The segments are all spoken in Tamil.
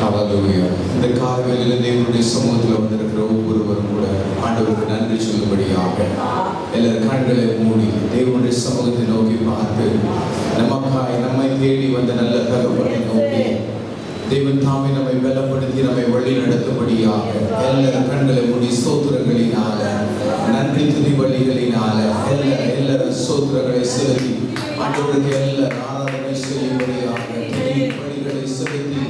ஹல்லேலூயா. இந்த காலையில் தேவனுடைய சமூகத்தில் வந்திருக்கிற ஒவ்வொருவரும் கூட ஆண்டவருக்கு நன்றி சொல்லும்படியாக எல்லாரும் கண்களை மூடி தேவனுடைய சமூகத்தை நோக்கி பார்த்து நமக்காய் நம்மை தேடி வந்த நல்ல தகவலை நோக்கி தேவன் தாமே நம்மை பலப்படுத்தி நம்மை வழி நடத்தும்படியாக எல்லாரும் கண்களை மூடி ஸ்தோத்திரங்களினால நன்றி துதி வழிகளினால எல்லாரும் ஸ்தோத்திரங்களை செலுத்தி ஆண்டவருக்கு எல்லாரும் ஆராதனை செய்யும்படியாக வழிகளை செலுத்தி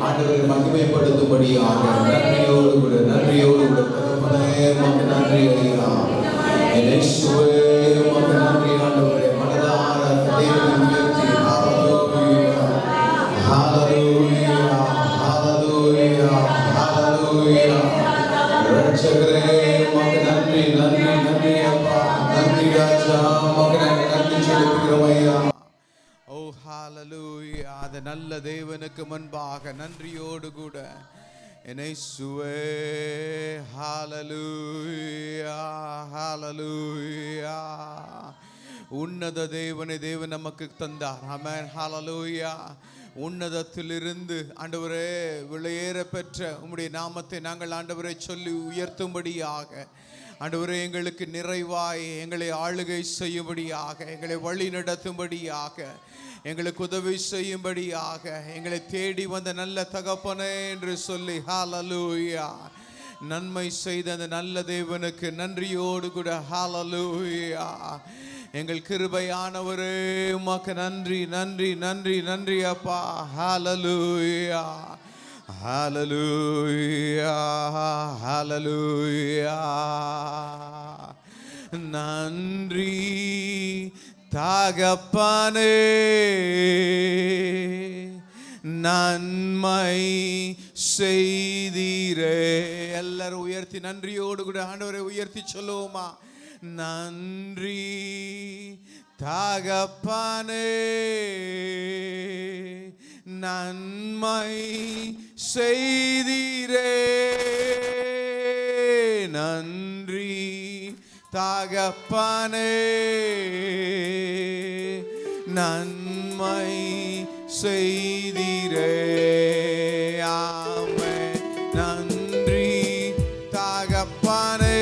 ஆண்டவரை மகிமைப்படுத்தும்படியாக நன்றியோடு கூட தகப்பனே உமக்கு நன்றி ஐயா. இயேசுவே உமக்கு நன்றி ஆண்டவரே. மனதார தேவனை உயர்த்தி ஹல்லேலூயா ஹல்லேலூயா ஹல்லேலூயா ஹல்லேலூயா. ரட்சகரே உமக்கு நன்றி நன்றி நன்றி அப்பா. நன்றி ராஜா உமக்கு நன்றி செலுத்துகிறோம் ஐயா. ஓ ஹல்லேலூயா. அந்த நல்ல தேவனுக்கு முன்பாக நன்றியோடு கூட இயேசுவே ஹல்லேலூயா ஹல்லேலூயா. உன்னத தேவனை தேவன் நமக்கு தந்தார். ஆமென் ஹல்லேலூயா. உன்னதத்திலிருந்து ஆண்டவரே விலையேற பெற்ற உம்முடைய நாமத்தை நாங்கள் ஆண்டவரை சொல்லி உயர்த்தும்படியாக ஆண்டவரே எங்களுக்கு நிறைவாய் எங்களை ஆளுகை செய்யும்படியாக எங்களை வழி நடத்தும்படியாக எங்களுக்கு உதவி செய்யும்படியாக எங்களை தேடி வந்த நல்ல தகப்பனே என்று சொல்லி ஹல்லேலூயா நன்மை செய்த அந்த நல்ல தேவனுக்கு நன்றியோடு கூட ஹல்லேலூயா. எங்கள் கிருபையானவரே உமக்கு நன்றி நன்றி நன்றி நன்றி அப்பா. ஹல்லேலூயா ஹல்லேலூயா ஹல்லேலூயா. நன்றி தகப்பனே நன்மை செய்தீரே. எல்லாரும் உயர்த்தி நன்றியோடு கூட ஆண்டவரை உயர்த்தி சொல்லுவோமா. நன்றி தகப்பனே நன்மை செய்தீரே. நன்றி தகப்பனே நன்மை செய்தீரே. ஆமென். நன்றி தகப்பனே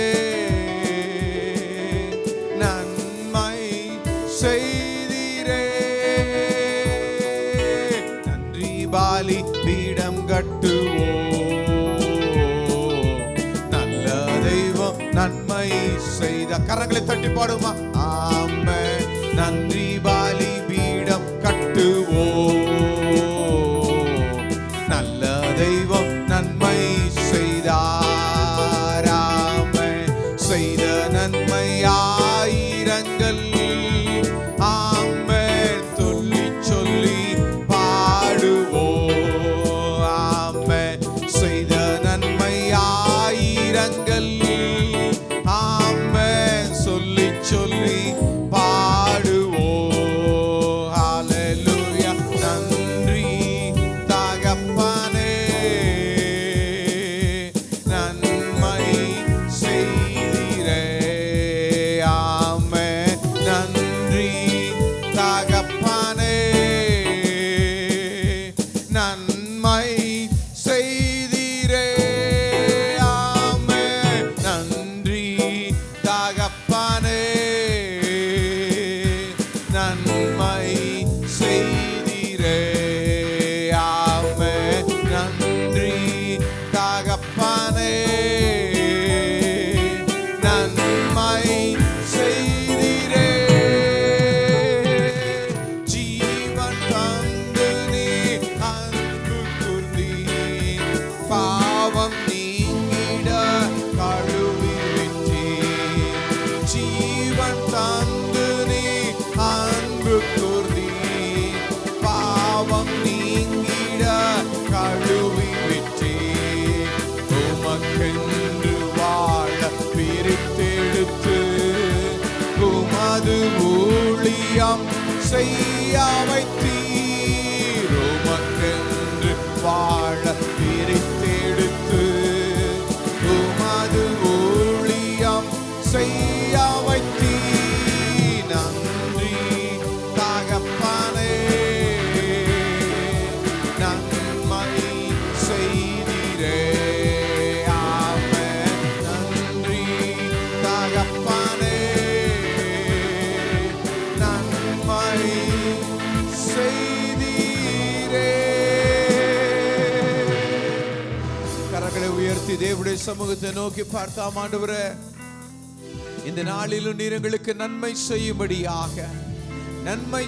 நன்மை செய்தீரே. நன்றி பாலி பீடம் கட்டுவோம். நல்ல தெய்வம் நன்மை செய்த கரங்களை தட்டி பாடுமா. ஆமென். நன்றி பாலி பீடம் கட்டுவோம். நல்ல தெய்வம் நன்மை செய்தார். ஆமென். செய்த நன்மை ஆயிரங்கள். ஆமென். சொல்லி சொல்லி பாடுவோம். ஆமென். செய்த நன்மை ஆயிரங்கள். ஆமென். சொல்லி சொல்லி பாடுவோம். ஹல்லேலூயா. நன்றி தகப்பனே நன்மை செய்தீரே. ஆமென். நன்றி தகப்பனே நன்மை செய்தீரே. ஆமென். நன்றி தகப்பனே நன்மை செய்தீரே. ஆமென். நன்றி தகப்பனே நன்மை செய்தீரே. ஜீவன் தந்து நீ அன்பு கூர்ந்தீர். பாவம் நீங்கிட கழுவி விட்டீர். ஜீவன் தந்து நீ அன்பு கூர்ந்தீர். பாவம் நீங்கிட கழுவி விட்டீர். உமக்கென்று வாழ பிரித்தெடுத்து உமது ஊழியம் செய்ய வைத்தீர். உமக்கென்று வாழ பிரித்தெடுத்து உமது ஊழியம் செய்ய வைத்தீர். நன்றி தகப்பனே நன்மை செய் எல்லாருடைய சமூகத்தை நோக்கி பார்த்தாம். ஆண்டவரே, இந்த நாளிலும் நீர் எங்களுக்கு நன்மை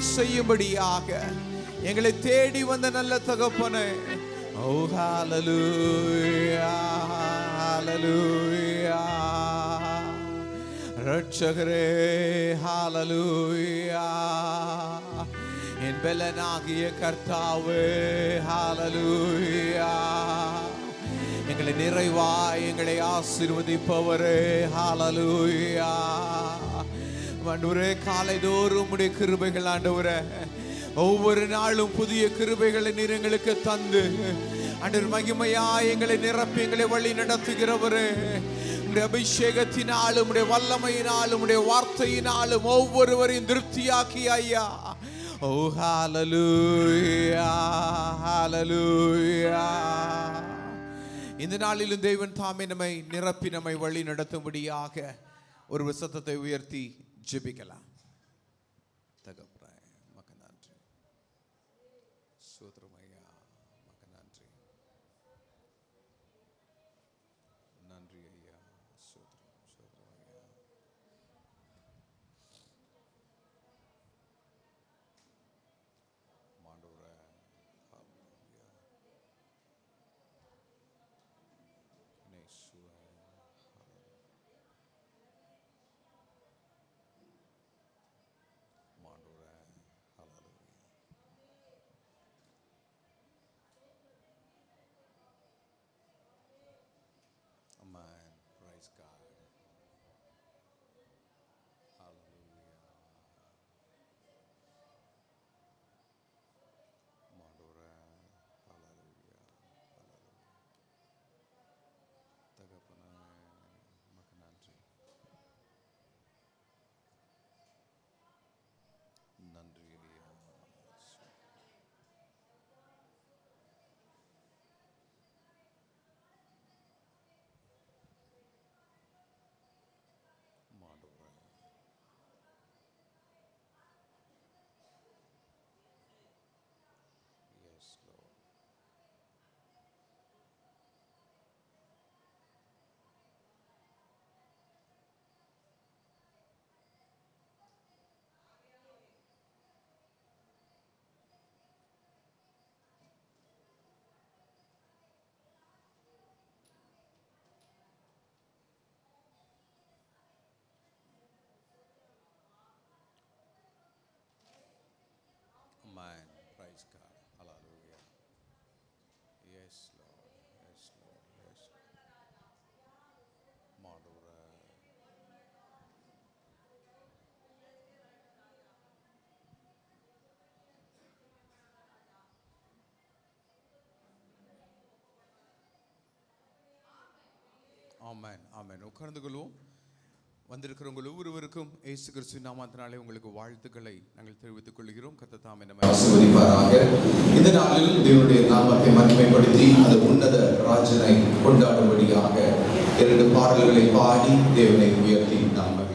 செய்யும்படியாக எங்களை தேடி வந்த நல்ல தகப்பனே, ஓ ஹல்லேலூயா, ஹல்லேலூயா. ரட்சகரே, ஹல்லேலூயா. என் பெலனாகிய கர்த்தாவே, ஹல்லேலூயா. எங்களை நிறைவாய் எங்களை ஆசீர்வதிப்பவரே, ஹல்லேலூயா. ஆண்டவரே, காலைதோறும் உடைய கிருபைகள் ஆண்டவரே, ஒவ்வொரு நாளும் புதிய கிருபைகளை நீர் எங்களுக்கு தந்து ஆண்டவர் மகிமையாய் எங்களை நிரப்பி எங்களை வழி நடத்துகிறவரே, உடைய அபிஷேகத்தினாலும் உடைய வல்லமையினாலும் உடைய வார்த்தையினாலும் ஒவ்வொருவரையும் திருப்தியாக்கி ஐயா. ஓ ஹல்லேலூயா, ஹல்லேலூயா. இந்த நாளிலும் தேவன் தாமே நம்மை நிரப்பி நம்மை வழி நடத்தும்படியாக ஒரு சத்தத்தை உயர்த்தி ஜெபிக்கலாம். தகப்பனே, உமக்கு நன்றி. ஸ்தோத்திரம் ஐயா, உமக்கு நன்றி. நன்றி ஐயா, ஸ்தோத்திரம், ஸ்தோத்திரம் ஐயா. ஆண்டவரே, ஹல்லேலூயா. இயேசுவே, ஆண்டவரே, ஹல்லேலூயா. Amen. Praise God. Hallelujah. ஆண்டவரே, ஹல்லேலூயா, ஹல்லேலூயா. தகப்பனே, உமக்கு நன்றி. நன்றி ஐயா. ஆண்டவரே, yes Lord. Amen. Praise God. Hallelujah. Yes Lord. Yes Lord. Yes. ஆண்டவரே, ஆமென், ஆமென். உட்கார்ந்து கொள்வோம். வந்திருக்கிறவங்க ஒவ்வொருவருக்கும் இயேசு கிறிஸ்துவின் நாமத்தினாலே உங்களுக்கு வாழ்த்துக்களை நாங்கள் தெரிவித்துக் கொள்கிறோம். கர்த்தர் தாமே நம்மை ஆசீர்வதிப்பாராக. இந்த நாளில் தேவனுடைய நாமத்தை மகிமைப்படுத்தி அது உன்னத ராஜனை கொண்டாடும்படியாக 2 பாடல்களை பாடி தேவனை உயர்த்தி நாம் மகிழ்வோம்.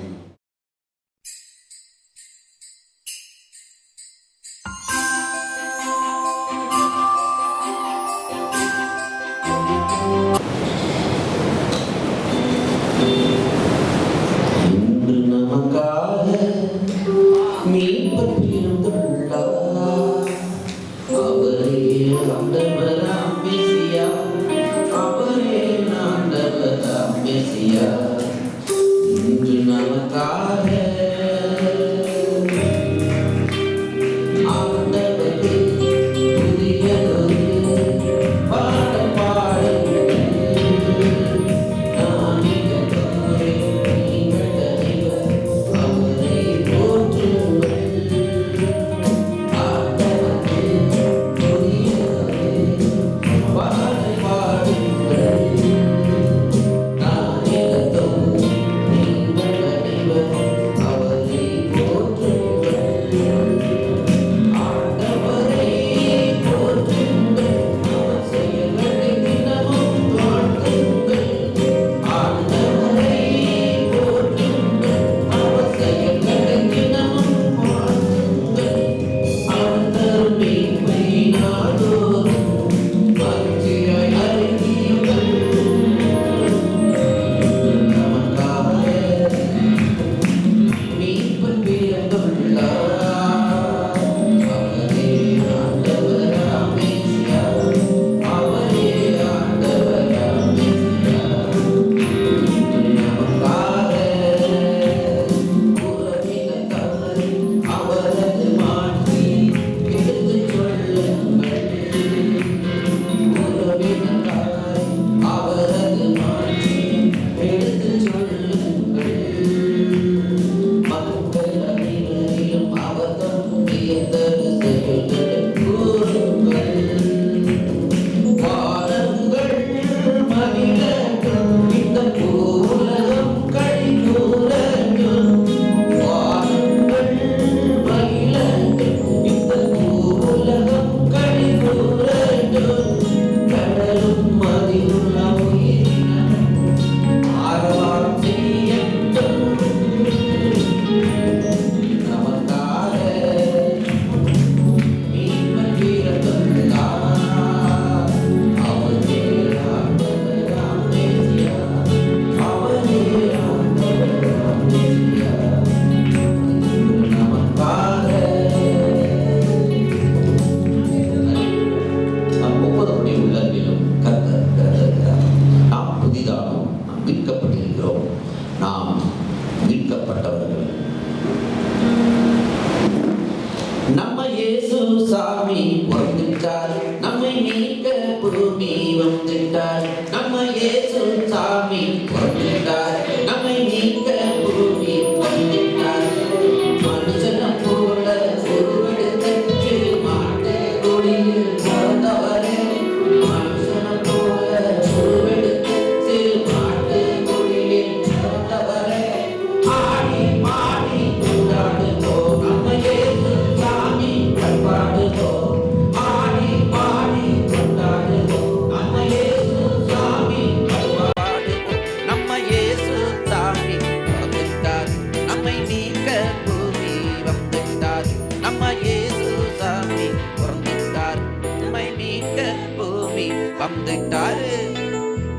Todo நம்மை மீட்க பூமி வந்துட்டார். நம்ம இயேசு சாமி வந்துட்டார். நம்மை மீட்க பூமி வந்துட்டார். மனுஷனை போல உருவெடுத்து மாட்டு கொடியில் பிறந்தவரே. மனுஷனை போல உருவெடுத்து மாட்டு கொடியில் பிறந்தவரே. ஆடி பாடி கொண்டாடுவோம் நம்ம இயேசு சாமி பண்பாடுவோம். ஆடி பாடி கொண்டாடுவோம் நம்ம இயேசு சாமி பண்பாடுவோம். நம்ம இயேசு சாமி வந்துட்டார். நம்மை நீக்க பூமி வந்துட்டார். நம்ம இயேசு சாமி வந்துட்டார். நம்மை நீக்க பூமி வந்துட்டாரு.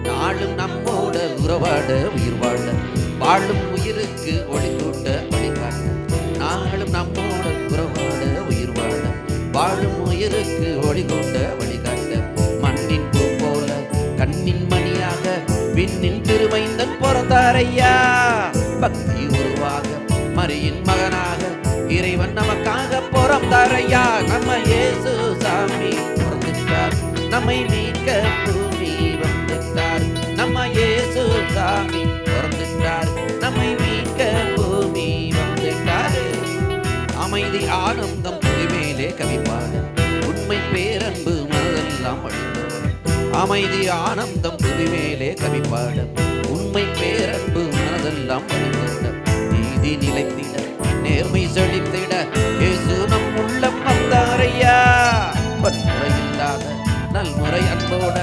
நாளும் நம்மோட உறவாட உயிர் வாழ வாழும் உயிருக்கு ஒளி கூட்ட வழிகாட்ட. நாளும் நம்மோட உறவாட உயிர் வாழ வாழும் உயிருக்கு ஒளி கூட்ட வழிகாட்ட. மண்ணின் பூ போல கண்ணின் மணியாக விண்ணின் திருமைந்தன் பிறந்தாரையா. பக்தி உருவாக மரியின் மகனாக இறைவன் நமக்காக பிறந்தாரையா. நம்ம இயேசு சாமி பிறந்துட்டார். நம்மை மீட்க பூமி வந்துட்டார். நம்ம இயேசு சாமி பிறந்துட்டார். நம்மை மீட்க பூமி வந்துட்டார். அமைதி ஆனந்தம் புதுமேலே கவிப்பாட உண்மை பேரன்பு மனதெல்லாம் அழிந்தோம். அமைதி ஆனந்தம் புதுமேலே கவிப்பாட உண்மை பேரன்பு மனதெல்லாம் அழிந்தோம். நீதி நிலைத்திட நேர்மை செழித்திட இயேசு நம் உள்ளம் வந்தாரையா. வன்முறை இல்லாத நல்முறை அன்போட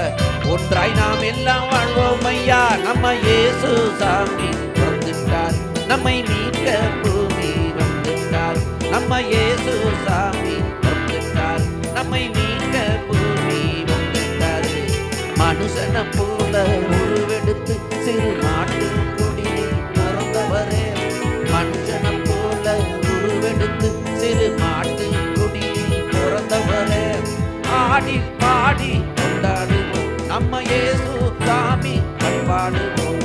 ஒன்றாய் நாம் எல்லாம் வாழ்வோம் ஐயா. நம்ம இயேசு சாமி பிறந்துட்டார். நம்மை மீட்க பூமி வந்துட்டார். நம்ம இயேசு சாமி வந்துட்டார். நம்மை மீட்க பூமி வந்துட்டார். மனுஷனை போல உருவெடுத்து சிறு மாட்டு கொடியில் பிறந்தவரே. மனுஷனை போல உருவெடுத்து சிறு மாட்டு கொடியில் பிறந்தவரே. ஆடி பாடி கொண்டாடுவோம் நம்ம இயேசு சாமி பண்பாடுவோம்.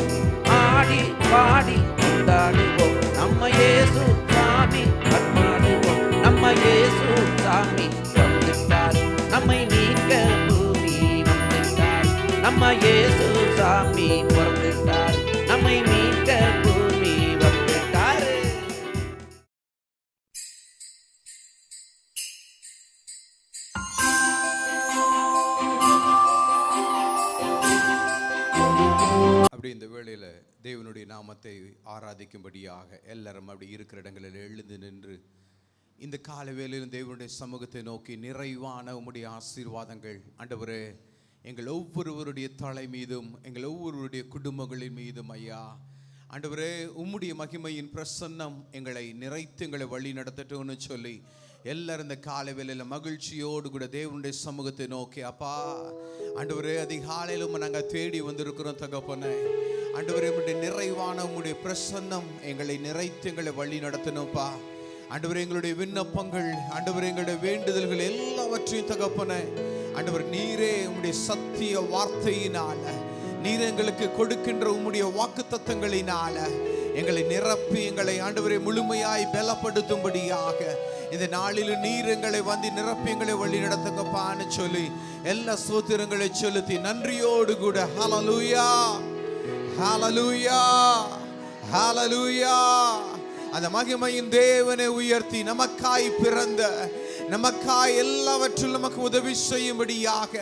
ஆடி பாடி கொண்டாடுவோம் நம்ம இயேசு சாமி பண்பாடுவோம். நம்ம இயேசு சாமி வந்துட்டார். நம்மை மீட்க பூமி வந்துட்டார். நம்ம இயேசு சாமி பிறந்துட்டார். நம்மை மீட்க பூமி வந்துட்டார். அப்படி இந்த வேளையில் தேவனுடைய நாமத்தை ஆராதிக்கும்படியாக எல்லாரும் அப்படி இருக்கிற இடங்களில் எழுந்து நின்று இந்த கால வேளையிலும் தேவனுடைய சமூகத்தை நோக்கி நிறைவான உம்முடைய ஆசீர்வாதங்கள் ஆண்டவரே எங்கள் ஒவ்வொருவருடைய தலை மீதும் எங்கள் ஒவ்வொருவருடைய குடும்பங்களின் மீதும் ஐயா ஆண்டவரே உம்முடைய மகிமையின் பிரசன்னம் எங்களை நிறைத்து எங்களை வழி நடத்தட்டும்னு சொல்லி எல்லாரும் இந்த காலை வேளையில் மகிழ்ச்சியோடு கூட தேவனுடைய சமூகத்தை நோக்கி அப்பா ஆண்டவரே அதிகாலையிலும் நாங்கள் தேடி வந்திருக்கிறோம் தகப்பனே. ஆண்டவரே உம்முடைய நிறைவான உம்முடைய பிரசன்னம் எங்களை நிறைத்து எங்களை வழி நடத்தணும்ப்பா. ஆண்டவரே எங்களுடைய விண்ணப்பங்கள் ஆண்டவரே எங்களுடைய வேண்டுதல்கள் எல்லாவற்றையும் தகப்பனே ஆண்டவர் நீரே உம்முடைய சத்திய வார்த்தையினால நீர் எங்களுக்கு கொடுக்கின்ற உம்முடைய வாக்குத்தத்தங்களினால எங்களை நிரப்பி எங்களை ஆண்டவரை முழுமையாய் பலப்படுத்தும்படியாக இந்த நாளில் நீர் எங்களை வந்து நிரப்பி எங்களை வழி நடத்துங்கப்பான்னு சொல்லி எல்லா ஸ்தோத்திரங்களை செலுத்தி நன்றியோடு கூட ஹல்லேலூயா ஹல்லேலூயா ஹல்லேலூயா அந்த மகிமையின் தேவனை உயர்த்தி நமக்காய் பிறந்த நமக்காய் எல்லாவற்றிலும் நமக்கு உதவி செய்யும்படியாக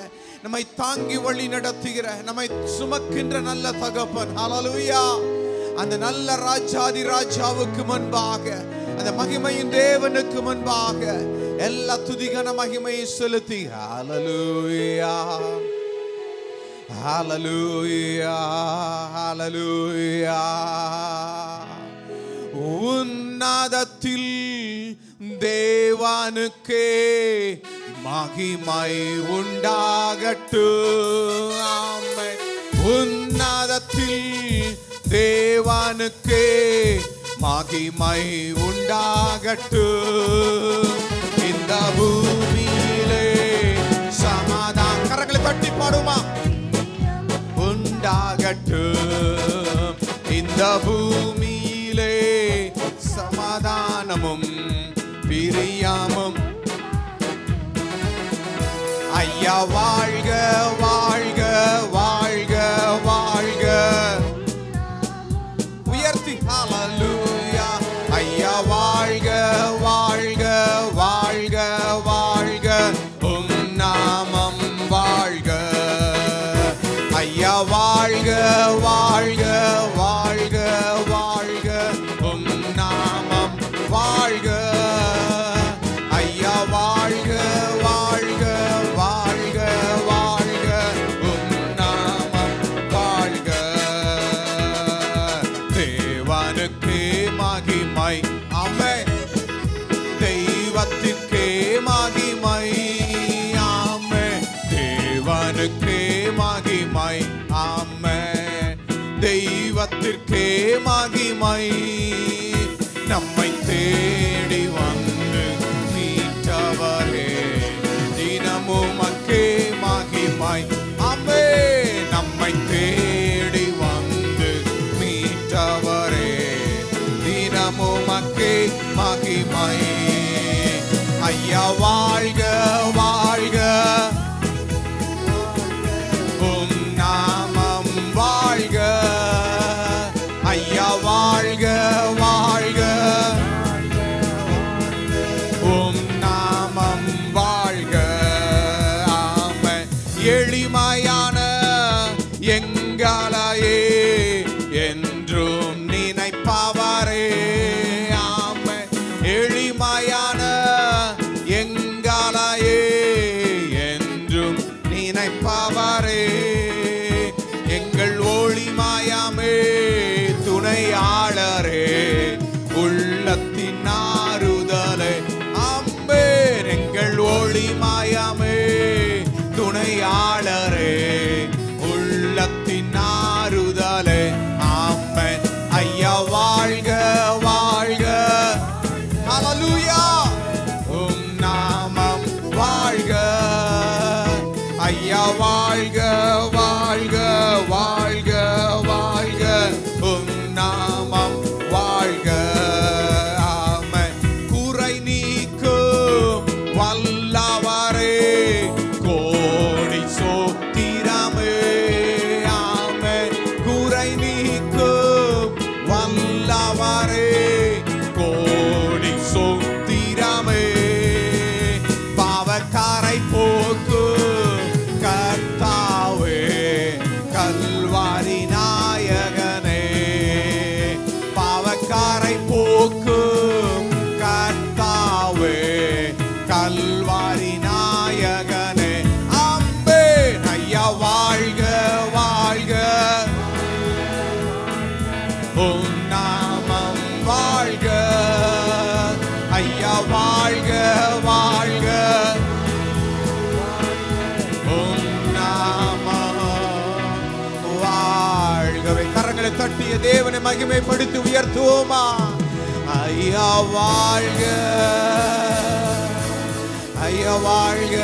நம்மை தாங்கி வழி நடத்துகிற நம்மை சுமக்கின்ற நல்ல தகப்பன் ஹல்லேலூயா அந்த நல்ல ராஜாதி ராஜாவுக்கு முன்பாக அந்த மகிமையின் தேவனுக்கு முன்பாக எல்லா துதிகன மகிமையை செலுத்தி ஹல்லேலூயா ஹல்லேலூயா ஹல்லேலூயா உன்னதத்தில் தேவனுக்கே மகிமை உண்டாகட்டும். ஆமென். உன்னதத்தில் தேவனுக்கே மகிமை உண்டாகட்டும். இந்த பூமியிலே சமாதானம் கரங்களை தட்டி பாடுமா உண்டாகட்டும். இந்த பூமியிலே சமாதானமும் பிரியாமும் ஐயா வாழ்க வாழ்க வாழ்க வாழ்க உம் நாமம் வாழ்க ஐயா வாழ்க வாழ்க வாழ்க வாழ்க உம் நாமம் வாழ்க தேவனுக்கே மகிமை ஆமென் தெய்வத்திற்கே மகிமை ஆமென் தேவனுக்கே மகிமை ஆமென் தெய்வத்திற்கே மகிமை நம்மை தேடி வந்து மீட்டவரே தினமும் அக்கே மகிமை ஆமென் நம்மை தேடி வந்து மீட்டவரே தினமும் அக்கே மகிமை ஐயா வாழ்க வாழ்க உம் நாமம் வாழ்க ஐயா வாழ்க வாழ்க உம் நாமம் வாழ்க ஆமென் எளிமையான எங்களையே என்றும் நினைப்பவரே ஆமென் எளிமையான எங்களையே என்றும் நினைப்பவரே எங்கள் ஒளிமாயாமே துணையாளரே உள்ளத்தின் ஆறுதலே ஆமென் எங்கள் ஒளிமாயாமே துணையாளரே உள்ளத்தின் ஆறுதலே ஆமென் ஐயா வாழ்க வாழ்க ஹல்லேலூயா உம் நாமம் வாழ்க ஐயா வாழ்க வாழ்க வாழ்க வாழ்க உம் நாமம் வாழ்க ஆமென் குறை நீக்கும் வல்லவரே கோடி சோத்திரமே ஆமென் குறை நீக்கும் வல்லவரே கோடி சோத்திரமே பாவக்காரை போக்கு கர்த்தாவே கல்வாரி நாயகனே பாவக்காரை போக்கு கர்த்தாவே கல்வாரி நாயகனே ஆமென் ஐயா வாழ்க வாழ்க உம் நாமம் வாழ்க ஐயா வாழ்க வாழ்க உம் நாமம் வாழ்கவே கரங்களை தட்டிய தேவனை மகிமைப்படுத்தி உயர்த்துவோமா ஐயா வாழ்க ஐயா வாழ்க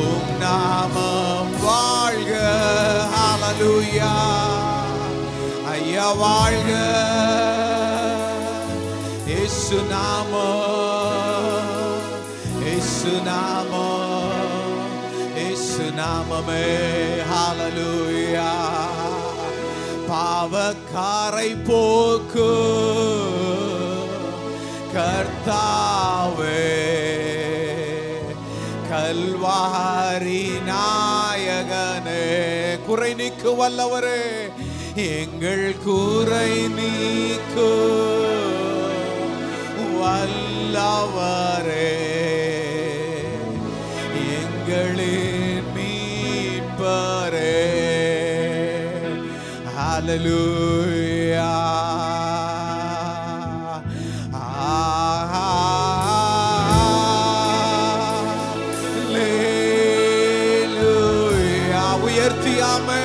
உம் நாமம் வாழ்க ஹல்லேலூயா ஐயா வாழ்க இயேசு நாமமே ஹல்லேலூயா பாவக்காரை போக்கு கர்த்தாவே கல்வாரி நாயகனே குறை நீக்கு வல்லவரே எங்கள் குறை நீக்கு வல்லவரே எங்களின் மீட்பரே ஹல்லேலூயா ஹல்லேலூயா உயர்த்தியாமே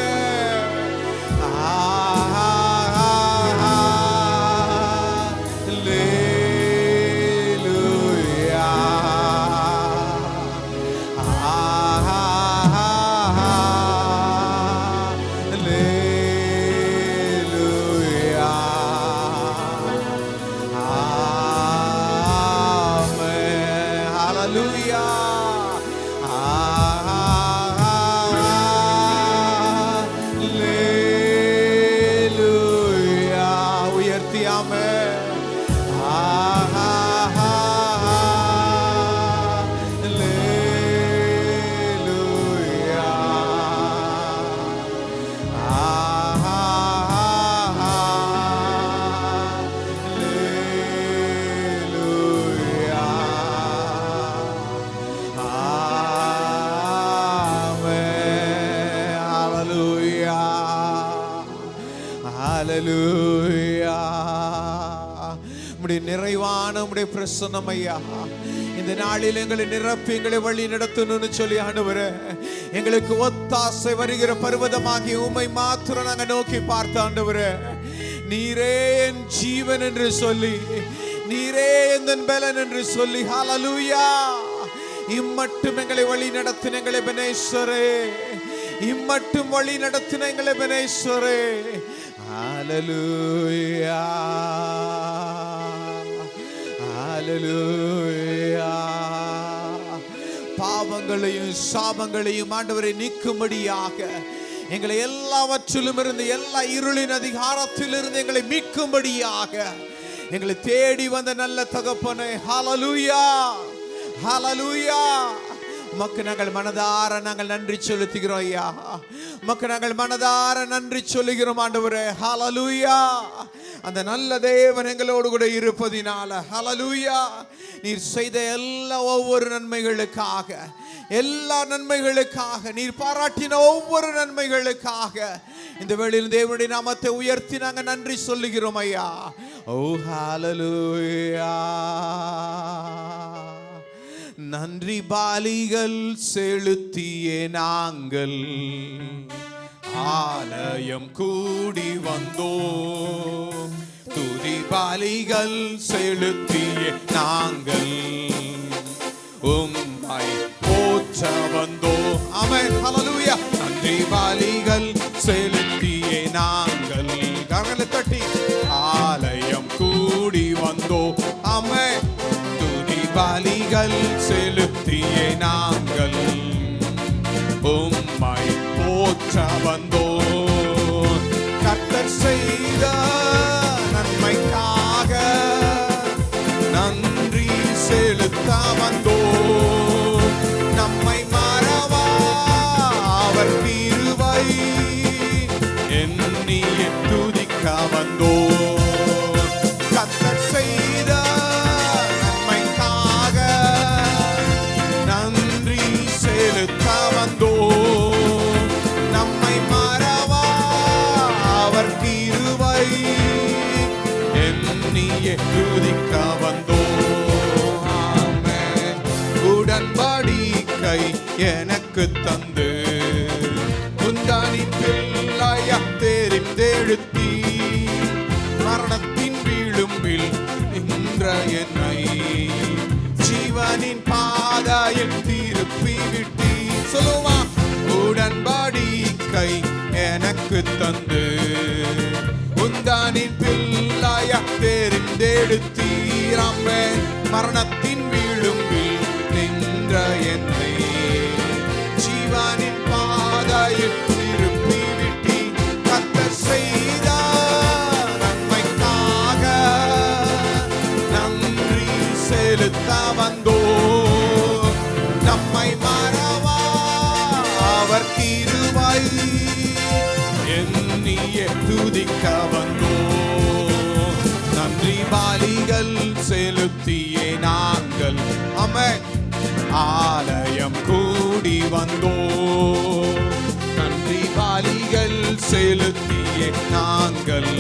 ஹல்லேலூயா. உம்முடைய நிறைவான உம்முடைய பிரசன்னம் ஐயா இந்த நாளில் எங்களை நிரப்பி எங்களை வழி நடத்தணும்னு சொல்லி ஆண்டவரே, எங்களுக்கு ஒத்தாசை வருகிற பர்வதமாகி உம்மை மாத்திரம் நாங்க நோக்கி பார்த்த ஆண்டவரே, நீரே என் ஜீவன் என்று சொல்லி, நீரே என் பலன் என்று சொல்லி, ஹல்லேலூயா. இம்மட்டும் எங்களை வழி நடத்தின எங்களை எபனேசரே, இம்மட்டும் வழி நடத்தின எங்களை எபனேசரே, ஹல்லேலூயா ஹல்லேலூயா. பாவங்களையும் சாபங்களையும் ஆண்டவரை நீக்கும்படியாக, எங்களை எல்லாவற்றிலும் இருந்து, எல்லா இருளின் அதிகாரத்திலிருந்து எங்களை மீட்கும்படியாக எங்களை தேடி வந்த நல்ல தகப்பனே, ஹல்லேலூயா ஹல்லேலூயா. உமக்கு நாங்கள் மனதார நாங்கள் நன்றி செலுத்துகிறோம் ஐயா, உமக்கு நாங்கள் மனதார நன்றி சொல்லுகிறோம் ஆண்டவரே, ஹல்லேலூயா. அந்த நல்ல தேவன் எங்களோடு கூட இருப்பதினால, ஹல்லேலூயா, நீர் செய்த எல்லா ஒவ்வொரு நன்மைகளுக்காக, எல்லா நன்மைகளுக்காக, நீர் பாராட்டின ஒவ்வொரு நன்மைகளுக்காக இந்த வேளையில் தேவனுடைய நாமத்தை உயர்த்தி நாங்கள் நன்றி சொல்லுகிறோம் ஐயா. ஓ ஹல்லேலூயா. நன்றி பாலிகள் செலுத்தியே நாங்கள் ஆலயம் கூடி வந்தோம், துதி பாலிகள் செலுத்தியே நாங்கள் உம்மை போற்ற வந்தோம். ஆமென், ஹல்லேலூயா. நன்றி பாலிகள் செலுத்தியே நாங்கள் கரங்களை தட்டி ஆலயம் கூடி வந்தோம். ஆமென். பலிகள் செலுத்தியே நாங்கள் உம்மை போற்ற வந்தோம். கர்த்தர் செய்த நன்மைக்காக நன்றி செலுத்த வந்தோம். நம்மை மறவா அவர் கிருபை எண்ணியே துதிக்க வந்தோம். கர்த்தர் செய்த வந்தோம். நம்மை மறவா அவர் கிருபை எண்ணியே துதிக்க வந்தோம். ஆமென். உடன்படிக்கை எனக்கு தந்து உந்தானின் பிள்ளையா தெரிந்தெடுத்தி மரணத்தின் விளிம்பில் நின்ற என்னை ஜீவனின் பாதையில் திருப்பி விட்டி. சொல்லுமா. உடன்படிக்கை எனக்கு தந்து உந்தானின் பிள்ளையா தெரிந்தெடுத்தீர். ஆமென். மரணத்தின் விளிம்பில் நின்ற என்னை ஜீவனின் பாதையில் திருப்பி விட்டி. கர்த்தர் செய்த நன்மைக்காக நன்றி செலுத்த வந்தோம். நம்மை மறவா அவர் கிருபை எண்ணியே துதிக்க வந்தோம். நன்றி பலிகள் செலுத்தியே நாங்கள் ஆமென் ஆலயம் கூடி வந்தோம். நன்றி பலிகள் செலுத்தியே நாங்கள்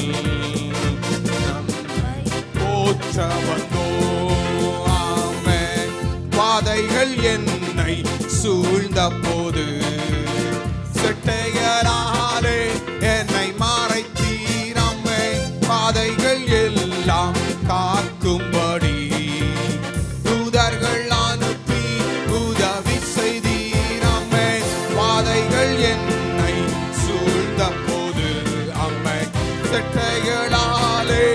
போற்ற வந்தோம். ஆமென். பாதைகள் என்னை சூழ்ந்த போது செட்டைகளாலே என்னை மறைத்தீர். ஆமென். பாதைகள் எல்லாம் காக்கும்படி தூதர்கள் அனுப்பி உதவி செய்தீர். ஆமென். பாதைகள் என்னை சூழ்ந்த போது ஆமென் செட்டைகளாலே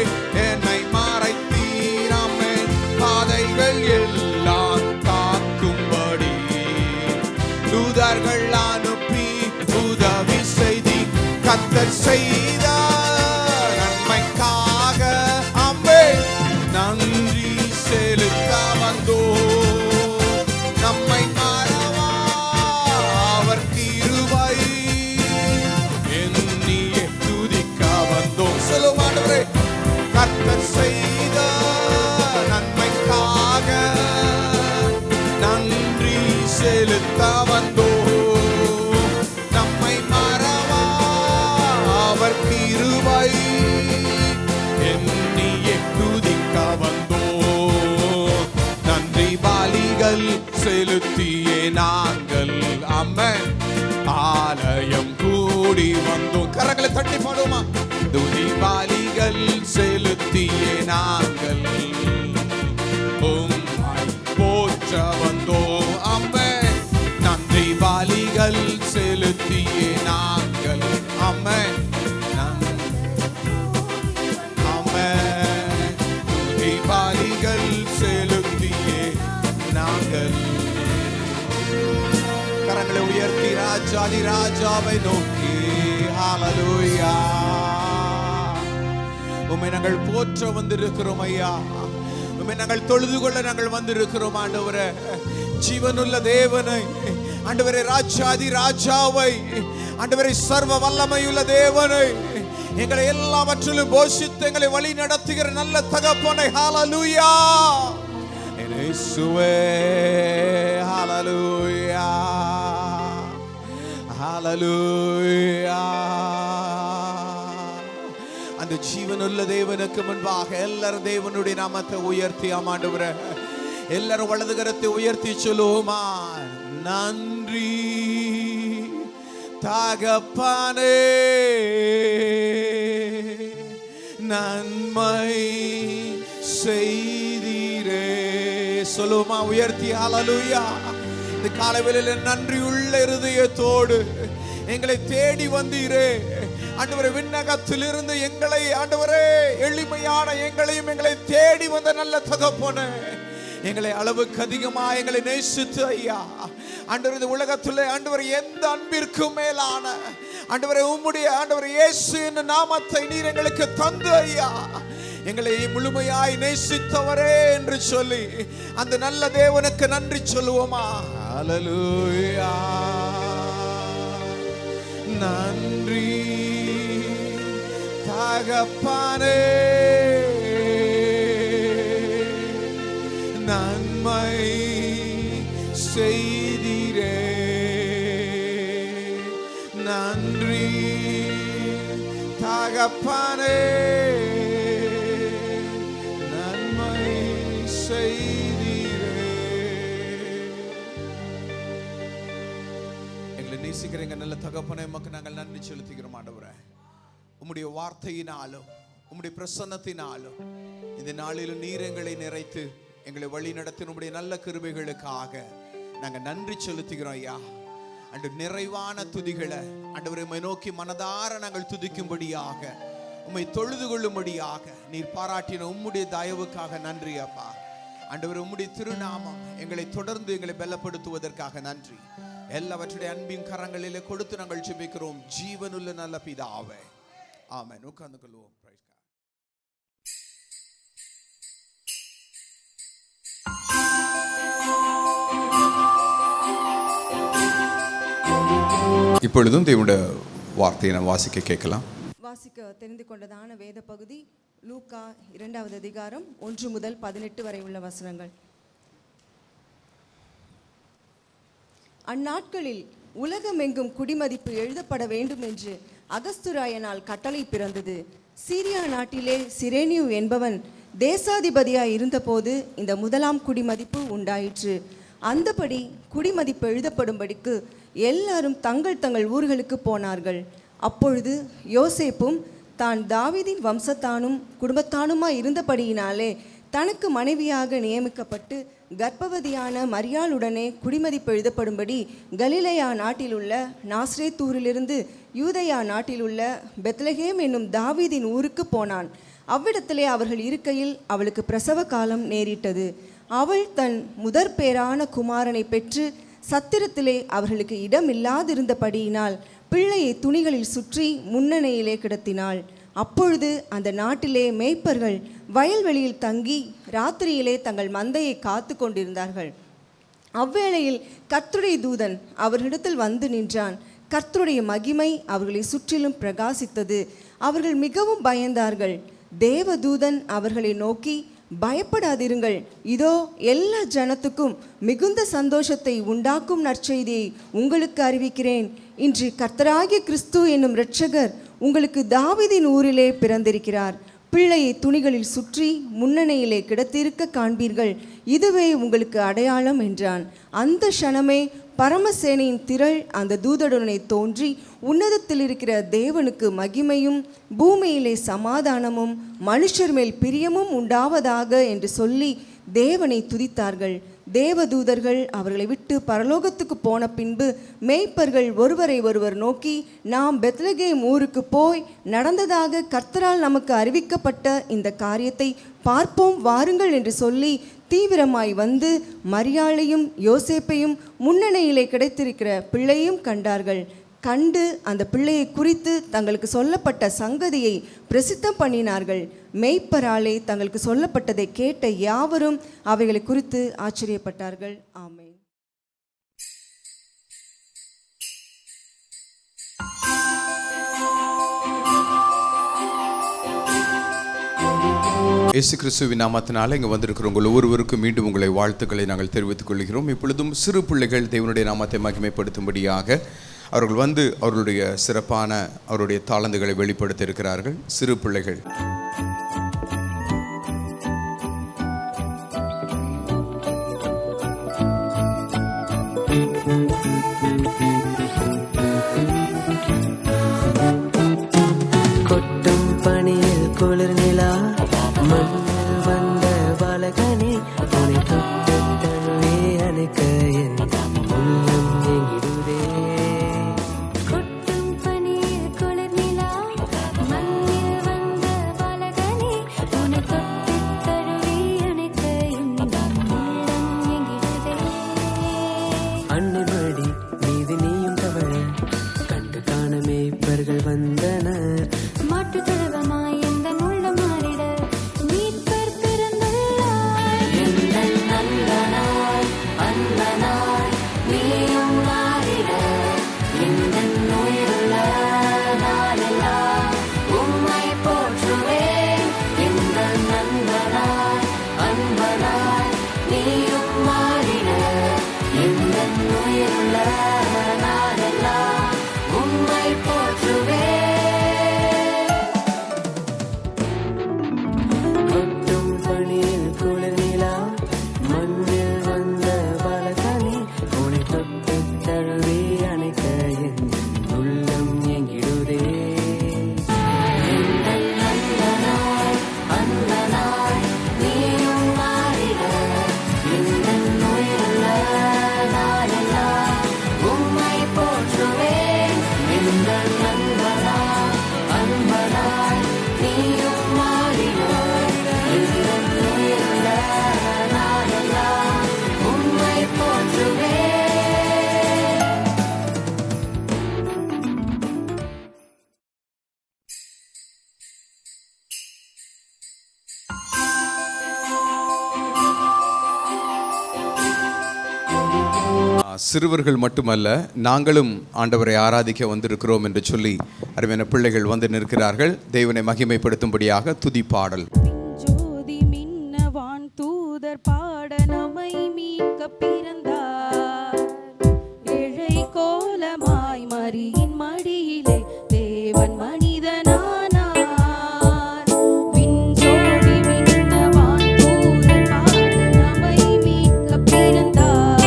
என்னை மறைத்தீர். ஆமென். பாதைகள் எல்லாம் காக்கும்படி தூதர்கள் அனுப்பி உதவி செய்தி. கர்த்தர் செய்த நன்மைக்காக ஆமென் நன்றி செலுத்த வந்தோம். நம்மை மறவா அவர் கிருபை எண்ணியே துதிக்க வந்தோம். சொல்லும் ஆண்டவரே. கர்த்தர் செய்த நன்மைக்காக நன்றி செலுத்த வந்தோம். நம்மை மறவா அவர் செலுத்தியே நாங்கள் அம்மன் ஆலயம் கூடி வந்தோம். கரங்களை தட்டி பாடுமா. துதி பலிகள் செலுத்தியே நாங்கள் உம்மை போற்ற வந்தோம். அம்மன் நன்றி பலிகள் செலுத்தியே நாங்கள் அம்மன் அம்மன் துதி பலிகள் செலுத்தியே நாங்கள். கரங்களை உயர்த்தி ராஜாதி ராஜாவை நோக்கி ஹல்லேலூயா. உம்மை நாங்கள் போற்ற வந்திருக்கிறோம் ஐயா. உம்மை நாங்கள் தொழுது கொள்ள நாங்கள் வந்திருக்கிறோம் ஆண்டவரே. ஜீவனுள்ள தேவனை ஆண்டவரே, ராஜாதி ராஜாவை ஆண்டவரே, சர்வ வல்லமையுள்ள தேவனை, எங்களை எல்லாவற்றிலும் போஷித்து எங்களை வழி நடத்துகிற நல்ல தகப்பனை ஹல்லேலூயா. இயேசுவே ஹல்லேலூயா ஹல்லேலூயா. அந்த ஜீவனுள்ள தேவனுக்கு முன்பாக எல்லாரும் தேவனுடைய நாமத்தை உயர்த்தி ஆண்டவரே, எல்லாரும் வலது கரத்தை உயர்த்தி சொல்லுவோமா. நன்றி தகப்பனே, நன்மை செய்தீரே. சொல்லுவோமா உயர்த்தி ஹல்லேலூயா. இந்த காலைவேளையில நன்றி உள்ள இருதயத்தோடு எங்களை தேடி வந்தீரே ஆண்டவரே. விண்ணகத்திலிருந்து எங்களை ஆண்டவரே, எளிமையான எங்களையும் எங்களை தேடி வந்த நல்ல தகப்பனே, எங்களை அளவுக்கு அதிகமா எங்களை நேசித்து ஐயா ஆண்டவர், இந்த உலகத்திலே ஆண்டவர் எந்த அன்பிற்கும் மேலான ஆண்டவரே உம்முடைய ஆண்டவர் இயேசு என்ற நாமத்தை நீர் எங்களுக்கு தந்து ஐயா எங்களை முழுமையாய் நேசித்தவரே என்று சொல்லி அந்த நல்ல தேவனுக்கு நன்றி சொல்லுவோமா. ஹல்லேலூயா. நன்றி தகப்பனே, நன்மை செய்தீரே. நன்றி தகப்பனே, நன்மை செய்தீரே. எங்களை நேசிக்கிறீங்க நல்ல தகப்பனே, உமக்கு நாங்கள் நன்றி செலுத்துகிறோம் ஆண்டவரே. உம்முடைய வார்த்தையினாலும் உம்முடைய பிரசன்னத்தினாலும் இந்த நாளிலும் நீர் எங்களை நிறைத்து எங்களை வழி நடத்தின உம்முடைய நல்ல கிருபைகளுக்காக நாங்கள் நன்றி செலுத்துகிறோம் ஐயா. அன்று நிறைவான துதிகளை ஆண்டவரை உம்மை நோக்கி மனதார நாங்கள் துதிக்கும்படியாக, உம்மை தொழுது கொள்ளும்படியாக நீர் பாராட்டின உம்முடைய தயவுக்காக நன்றி அப்பா. ஆண்டவர், உம்முடைய திருநாமம் எங்களை தொடர்ந்து எங்களை பலப்படுத்துவதற்காக நன்றி. எல்லாவற்றுடைய அன்பின் கரங்களிலே கொடுத்து நாங்கள் ஜெபிக்கிறோம் ஜீவனுள்ள நல்ல பிதாவே, ஆமென். உட்கார்ந்து கொள்வோம். இப்பொழுதும் தேவனுடைய வார்த்தையை நாம் வாசிக்க கேட்கலாம். வாசிக்க தெரிந்து கொண்டதான வேத பகுதி லூக்கா 2வது அதிகாரம் 1 முதல் 18 வரை உள்ள வசனங்கள். அந்நாட்களில் உலகமெங்கும் குடிமதிப்பு எழுதப்பட வேண்டும் என்று அகஸ்துராயனால் கட்டளை பிறந்தது. சீரியா நாட்டிலே சிரேனியு என்பவன் தேசாதிபதியாய் இருந்தபோது இந்த முதலாம் குடிமதிப்பு உண்டாயிற்று. அந்தபடி குடிமதிப்பு எழுதப்படும்படிக்கு எல்லாரும் தங்கள் தங்கள் ஊர்களுக்கு போனார்கள். அப்பொழுது யோசேப்பும் தான் தாவீதின் வம்சத்தானும் குடும்பத்தானுமாய் இருந்தபடியினாலே தனக்கு மனைவியாக நியமிக்கப்பட்டு கர்ப்பவதியான மரியாளுடனே குடிமதிப்பு எழுதப்படும்படி கலிலேயா நாட்டிலுள்ள நாஸ்ரேத்தூரிலிருந்து யூதேயா நாட்டிலுள்ள பெத்லகேம் என்னும் தாவீதின் ஊருக்கு போனான். அவ்விடத்திலே அவர்கள் இருக்கையில் அவளுக்கு பிரசவ காலம் நேரிட்டது. அவள் தன் முதற் பேரான குமாரனை பெற்று சத்திரத்திலே அவர்களுக்கு இடம் இல்லாதிருந்தபடியினால் பிள்ளையை துணிகளில் சுற்றி முன்னணையிலே கிடத்தினாள். அப்பொழுது அந்த நாட்டிலே மேய்ப்பர்கள் வயல்வெளியில் தங்கி ராத்திரியிலே தங்கள் மந்தையை காத்து கொண்டிருந்தார்கள். அவ்வேளையில் கர்த்தருடைய தூதன் அவர்களிடத்தில் வந்து நின்றான். கர்த்தருடைய மகிமை அவர்களை சுற்றிலும் பிரகாசித்தது. அவர்கள் மிகவும் பயந்தார்கள். தேவதூதன் அவர்களை நோக்கி, பயப்படாதிருங்கள், இதோ எல்லா ஜனத்துக்கும் மிகுந்த சந்தோஷத்தை உண்டாக்கும் நற்செய்தியை உங்களுக்கு அறிவிக்கிறேன். இன்று கர்த்தராகிய கிறிஸ்து என்னும் இரட்சகர் உங்களுக்கு தாவீதின் ஊரிலே பிறந்திருக்கிறார். பிள்ளையை துணிகளில் சுற்றி முன்னணியிலே கிடத்திருக்க காண்பீர்கள், இதுவே உங்களுக்கு அடையாளம் என்றான். அந்த க்ஷணமே பரமசேனையின் திரள் அந்த தூதனுடனே தோன்றி, உன்னதத்தில் இருக்கிற தேவனுக்கு மகிமையும் பூமியிலே சமாதானமும் மனுஷர் மேல் பிரியமும் உண்டாவதாக என்று சொல்லி தேவனை துதித்தார்கள். தேவதூதர்கள் அவர்களை விட்டு பரலோகத்துக்கு போன பின்பு மேய்ப்பர்கள் ஒருவரை ஒருவர் நோக்கி, நாம் பெத்லகேம் ஊருக்கு போய் நடந்ததாக கர்த்தரால் நமக்கு அறிவிக்கப்பட்ட இந்த காரியத்தை பார்ப்போம் வாருங்கள் என்று சொல்லி தீவிரமாய் வந்து மரியாளையும் யோசேப்பையும் முன்னணியிலே கிடைத்திருக்கிற பிள்ளையும் கண்டார்கள். கண்டு அந்த பிள்ளையை குறித்து தங்களுக்கு சொல்லப்பட்ட சங்கதியை பிரசித்தம் பண்ணினார்கள். மேய்ப்பராலே தங்களுக்கு சொல்லப்பட்டதை கேட்ட யாவரும் அவைகளை குறித்து ஆச்சரியப்பட்டார்கள். ஆமென். இயேசு கிறிஸ்துவின் நாமத்தினால இங்கே வந்திருக்கிற உங்கள் ஒவ்வொருவருக்கும் மீண்டும் உங்களை வாழ்த்துக்களை நாங்கள் தெரிவித்துக் கொள்கிறோம். இப்பொழுதும் சிறு பிள்ளைகள் தேவனுடைய நாமத்தை மகிமைப்படுத்தும்படியாக அவர்கள் வந்து அவர்களுடைய சிறப்பான அவருடைய தாளந்துகளை வெளிப்படுத்த இருக்கிறார்கள். சிறு பிள்ளைகள் கொட்டும் பனியில் குளிர் நிலா மண்ணில் வந்த பாலகனே உனை தொட்டு தழுவே அணைக்க என் உள்ளம் எங்கிடுதே. கொட்டும் பனியில் குளிர் நிலா மண்ணில் வந்த பாலகனே உனை தொட்டு தழுவி அணைக்க என் உள்ளம் எங்கிடுதே. அன்னைமடி மீது நீயும் தவழ கண்டு காண மேய்ப்பர்கள் வந்தனர். மாட்டு தொழுவமாய் எந்தன் உள்ளம் மாறிட மீட்பர் பிறந்துள்ளார். எந்தன் நண்பனாய் அன்பனாய் நீயும் மாறிட எந்தன் உயிருள்ள நாளெல்லாம் உம்மை போற்றுவேன். எந்தன் நண்பனாய் அன்பனாய் நீயும் மாறிட எந்தன் உயிருள்ள நாளெல்லாம் உம்மை போற்றுவேன். கொட்டும் பனியில் குளிர் நிலா மண்ணில் வந்த பாலகனே உனை தொட்டு தழுவே அணைக்க என் உள்ளம் எங்கிடுதே. எந்தன் நண்பனாய் அன்பனாய் நீயும் மாறிட எந்தன் உயிருள்ள நாளெல்லாம் உம்மை போற்றுவேன். எந்தன் நண்பனாய் அன்பனாய் நீயும் மாறிட எந்தன் உயிருள்ள நாளெல்லாம் உம்மை போற்றுவேன். சிறுவர்கள் மட்டுமல்ல, நாங்களும் ஆண்டவரை ஆராதிக்க வந்திருக்கிறோம் என்று சொல்லி அருமையான பிள்ளைகள் வந்து நிற்கிறார்கள். தேவனை மகிமைப்படுத்தும்படியாக துதி பாடல். ஜோதி மின்னவான் தூதர் பாட நம்மை மீட்க பிறந்தார். ஏழை கோலமாய் மரியின் மடியிலே தேவன் மனிதனானார். விண்ஜோதி மின்னவான் தூதர் பாட நம்மை மீட்க பிறந்தார்.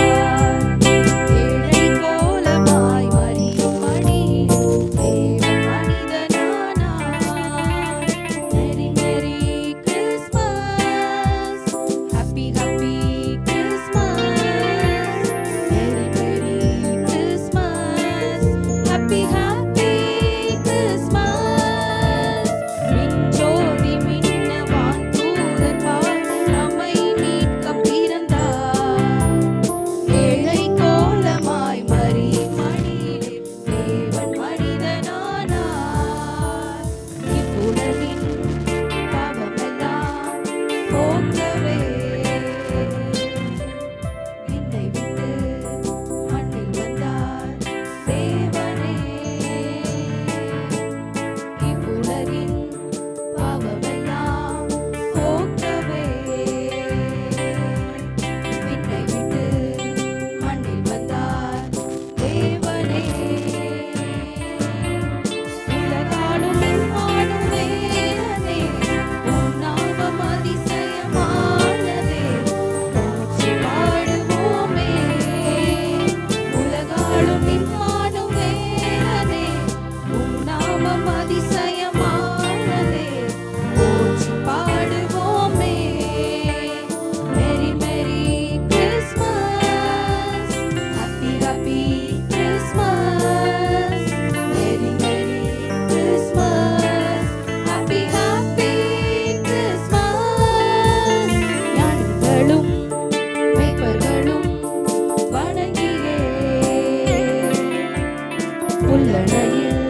ஏழை கோலமாய் மரியின் மடியிலே தேவன் மனிதனானார். Merry Merry Christmas, Happy Happy Christmas, Merry Merry Christmas, Happy Happy Christmas. உள்ளணையில்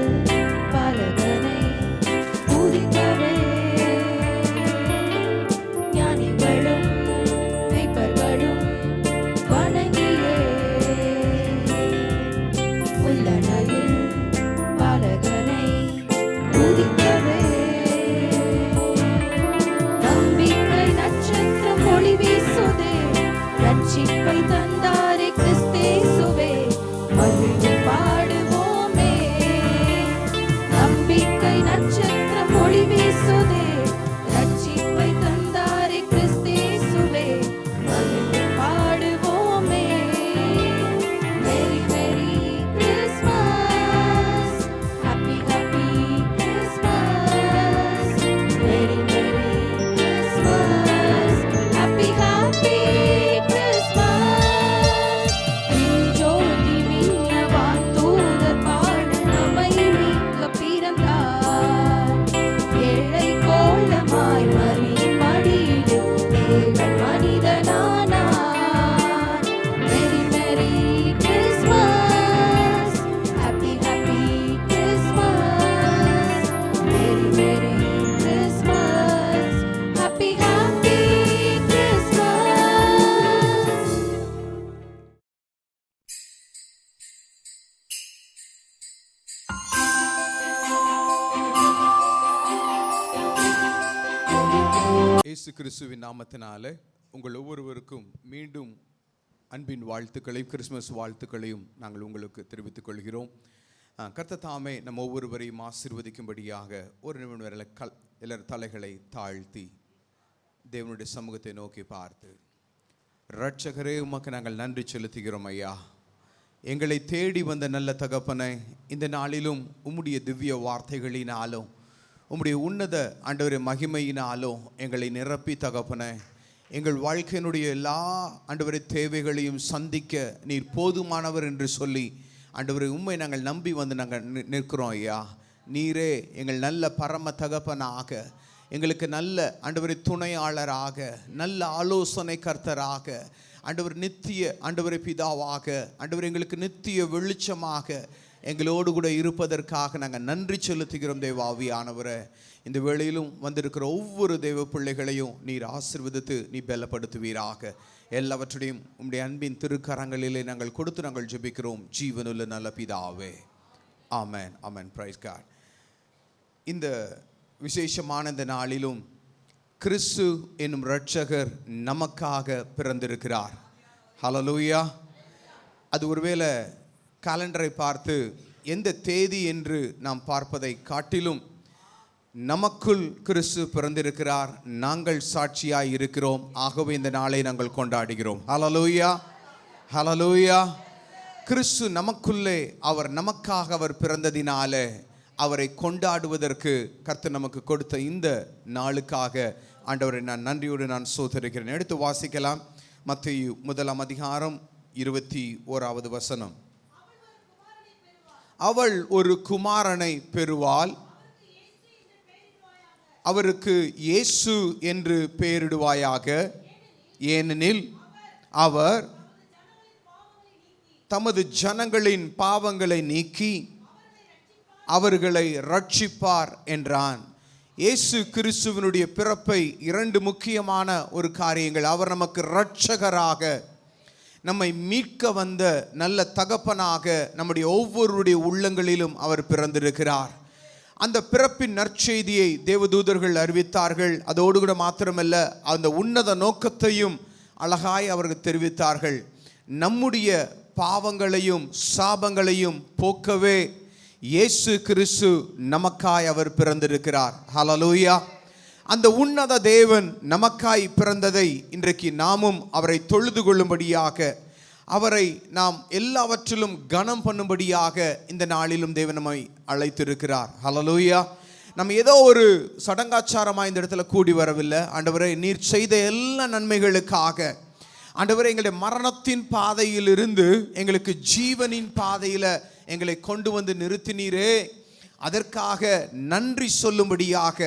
பலகனை பூரிக்கவே ஞானிகளும் மெய்ப்பர்களும் வணங்கியே உள்ளணையில் பலகனை பூரிக்கவே நம்பிக்கை நட்சத்திரம் ஒளி வீசுதே ரட்சிப்பை தந்தாரே கிறிஸ்தேசுவே மகிழ்ந்து பாடுவோமே நம்பிக்கை நட்சத்திரம் ஒளி வீசுதே ரட்சிப்பை தந்தாரே கிறிஸ்தேசுவே மகிழ்ந்து பாடுவோமே merry merry Christmas happy happy Christmas merry merry Christmas happy happy Christmas ஜோதி மின்னவான் தூதர் பாட நம்மை மீட்க பிறந்தார் ஏழை கோலமாய் மரியின் மடியில் தேவன் மனிதனானார் merry merry Christmas happy happy Christmas merry merry Christmas happy happy Christmas Yesu கிறிஸ்துவின் நாமத்தினாலே உங்கள் ஒவ்வொருவருக்கும் மீண்டும் அன்பின் வாழ்த்துக்களையும் கிறிஸ்மஸ் வாழ்த்துக்களையும் நாங்கள் உங்களுக்கு தெரிவித்துக் கொள்கிறோம். கர்த்தர் தாமே நம்ம ஒவ்வொருவரையும் ஆசீர்வதிக்கும்படியாக ஒரு நிமிடம் வரை எல்லாரும் தலைகளை தாழ்த்தி தேவனுடைய சமூகத்தை நோக்கி பார்த்து, இரட்சகரே உமக்கு நாங்கள் நன்றி செலுத்துகிறோம் ஐயா. எங்களை தேடி வந்த நல்ல தகப்பனை இந்த நாளிலும் உம்முடைய திவ்ய வார்த்தைகளினாலும் உம்முடைய உன்னத ஆண்டவரே மகிமையினாலும் எங்களை நிரப்பி தகப்பனை எங்கள் வாழ்க்கையினுடைய எல்லா ஆண்டவரே தேவைகளையும் சந்திக்க நீர் போதுமானவர் என்று சொல்லி ஆண்டவரே உம்மை நாங்கள் நம்பி வந்து நாங்கள் நிற்கிறோம் ஐயா. நீரே எங்கள் நல்ல பரம தகப்பனாக, எங்களுக்கு நல்ல ஆண்டவரே துணையாளராக, நல்ல ஆலோசனை கர்த்தராக, ஆண்டவர் நித்திய ஆண்டவரே பிதாவாக, ஆண்டவர் எங்களுக்கு நித்திய வெளிச்சமாக எங்களோடு கூட இருப்பதற்காக நாங்கள் நன்றி செலுத்துகிறோம் தேவாவியானவரை. இந்த வேளையிலும் வந்திருக்கிற ஒவ்வொரு தேவ பிள்ளைகளையும் நீர் ஆசீர்வதித்து நீ பலப்படுத்துவீராக. எல்லாவற்றையும் உம்முடைய அன்பின் திருக்கரங்களிலே நாங்கள் கொடுத்து நாங்கள் ஜெபிக்கிறோம் ஜீவனுள்ள நல்ல பிதாவே. Amen amen. Praise God. இந்த விசேஷமான இந்த நாளிலும் கிறிஸ்து என்னும் இரட்சகர் நமக்காக பிறந்திருக்கிறார். ஹல்லேலூயா. அது ஒருவேளை காலண்டரை பார்த்து எந்த தேதி என்று நாம் பார்ப்பதை காட்டிலும் நமக்குள் கிறிஸ்து பிறந்திருக்கிறார், நாங்கள் சாட்சியாய் இருக்கிறோம். ஆகவே இந்த நாளை நாங்கள் கொண்டாடுகிறோம். ஹல்லேலூயா ஹல்லேலூயா. கிறிஸ்து நமக்குள்ளே நமக்காக அவர் பிறந்ததினாலே அவரை கொண்டாடுவதற்கு கர்த்தர் நமக்கு கொடுத்த இந்த நாளுக்காக ஆண்டவரை நான் நன்றியோடு நான் ஸ்தோத்திரிக்கிறேன். எடுத்து வாசிக்கலாம். மத்தேயு 1:21. அவள் ஒரு குமாரனை பெறுவாள், அவருக்கு இயேசு என்று பெயரிடுவாயாக. ஏனெனில் அவர் தமது ஜனங்களின் பாவங்களை நீக்கி அவர்களை ரட்சிப்பார் என்றான். இயேசு கிறிஸ்துவினுடைய பிறப்பை இரண்டு முக்கியமான ஒரு காரியங்கள். அவர் நமக்கு இரட்சகராக, நம்மை மீட்க வந்த நல்ல தகப்பனாக நம்முடைய ஒவ்வொருடைய உள்ளங்களிலும் அவர் பிறந்திருக்கிறார். அந்த பிறப்பின் நற்செய்தியை தேவதூதர்கள் அறிவித்தார்கள். அதோடு கூட மாத்திரமல்ல, அந்த உன்னத நோக்கத்தையும் அழகாய் அவர்கள் தெரிவித்தார்கள். நம்முடைய பாவங்களையும் சாபங்களையும் போக்கவே இயேசு கிறிஸ்து நமக்காய் அவர் பிறந்திருக்கிறார். ஹல்லேலூயா. அந்த உன்னத தேவன் நமக்காய் பிறந்ததை இன்றைக்கு நாமும் அவரை தொழுது கொள்ளும்படியாக, அவரை நாம் எல்லாவற்றிலும் கனம் பண்ணும்படியாக இந்த நாளிலும் தேவன் நம்மை அழைத்திருக்கிறார். ஹல்லேலூயா. நம்ம ஏதோ ஒரு சடங்காச்சாரமாக இந்த இடத்துல கூடி வரவில்லை. ஆண்டவரே, நீர் செய்த எல்லா நன்மைகளுக்காக, ஆண்டவரே, எங்களுடைய மரணத்தின் பாதையில் இருந்து எங்களுக்கு ஜீவனின் பாதையில் எங்களை கொண்டு வந்து நிறுத்தினீரே, அதற்காக நன்றி சொல்லும்படியாக,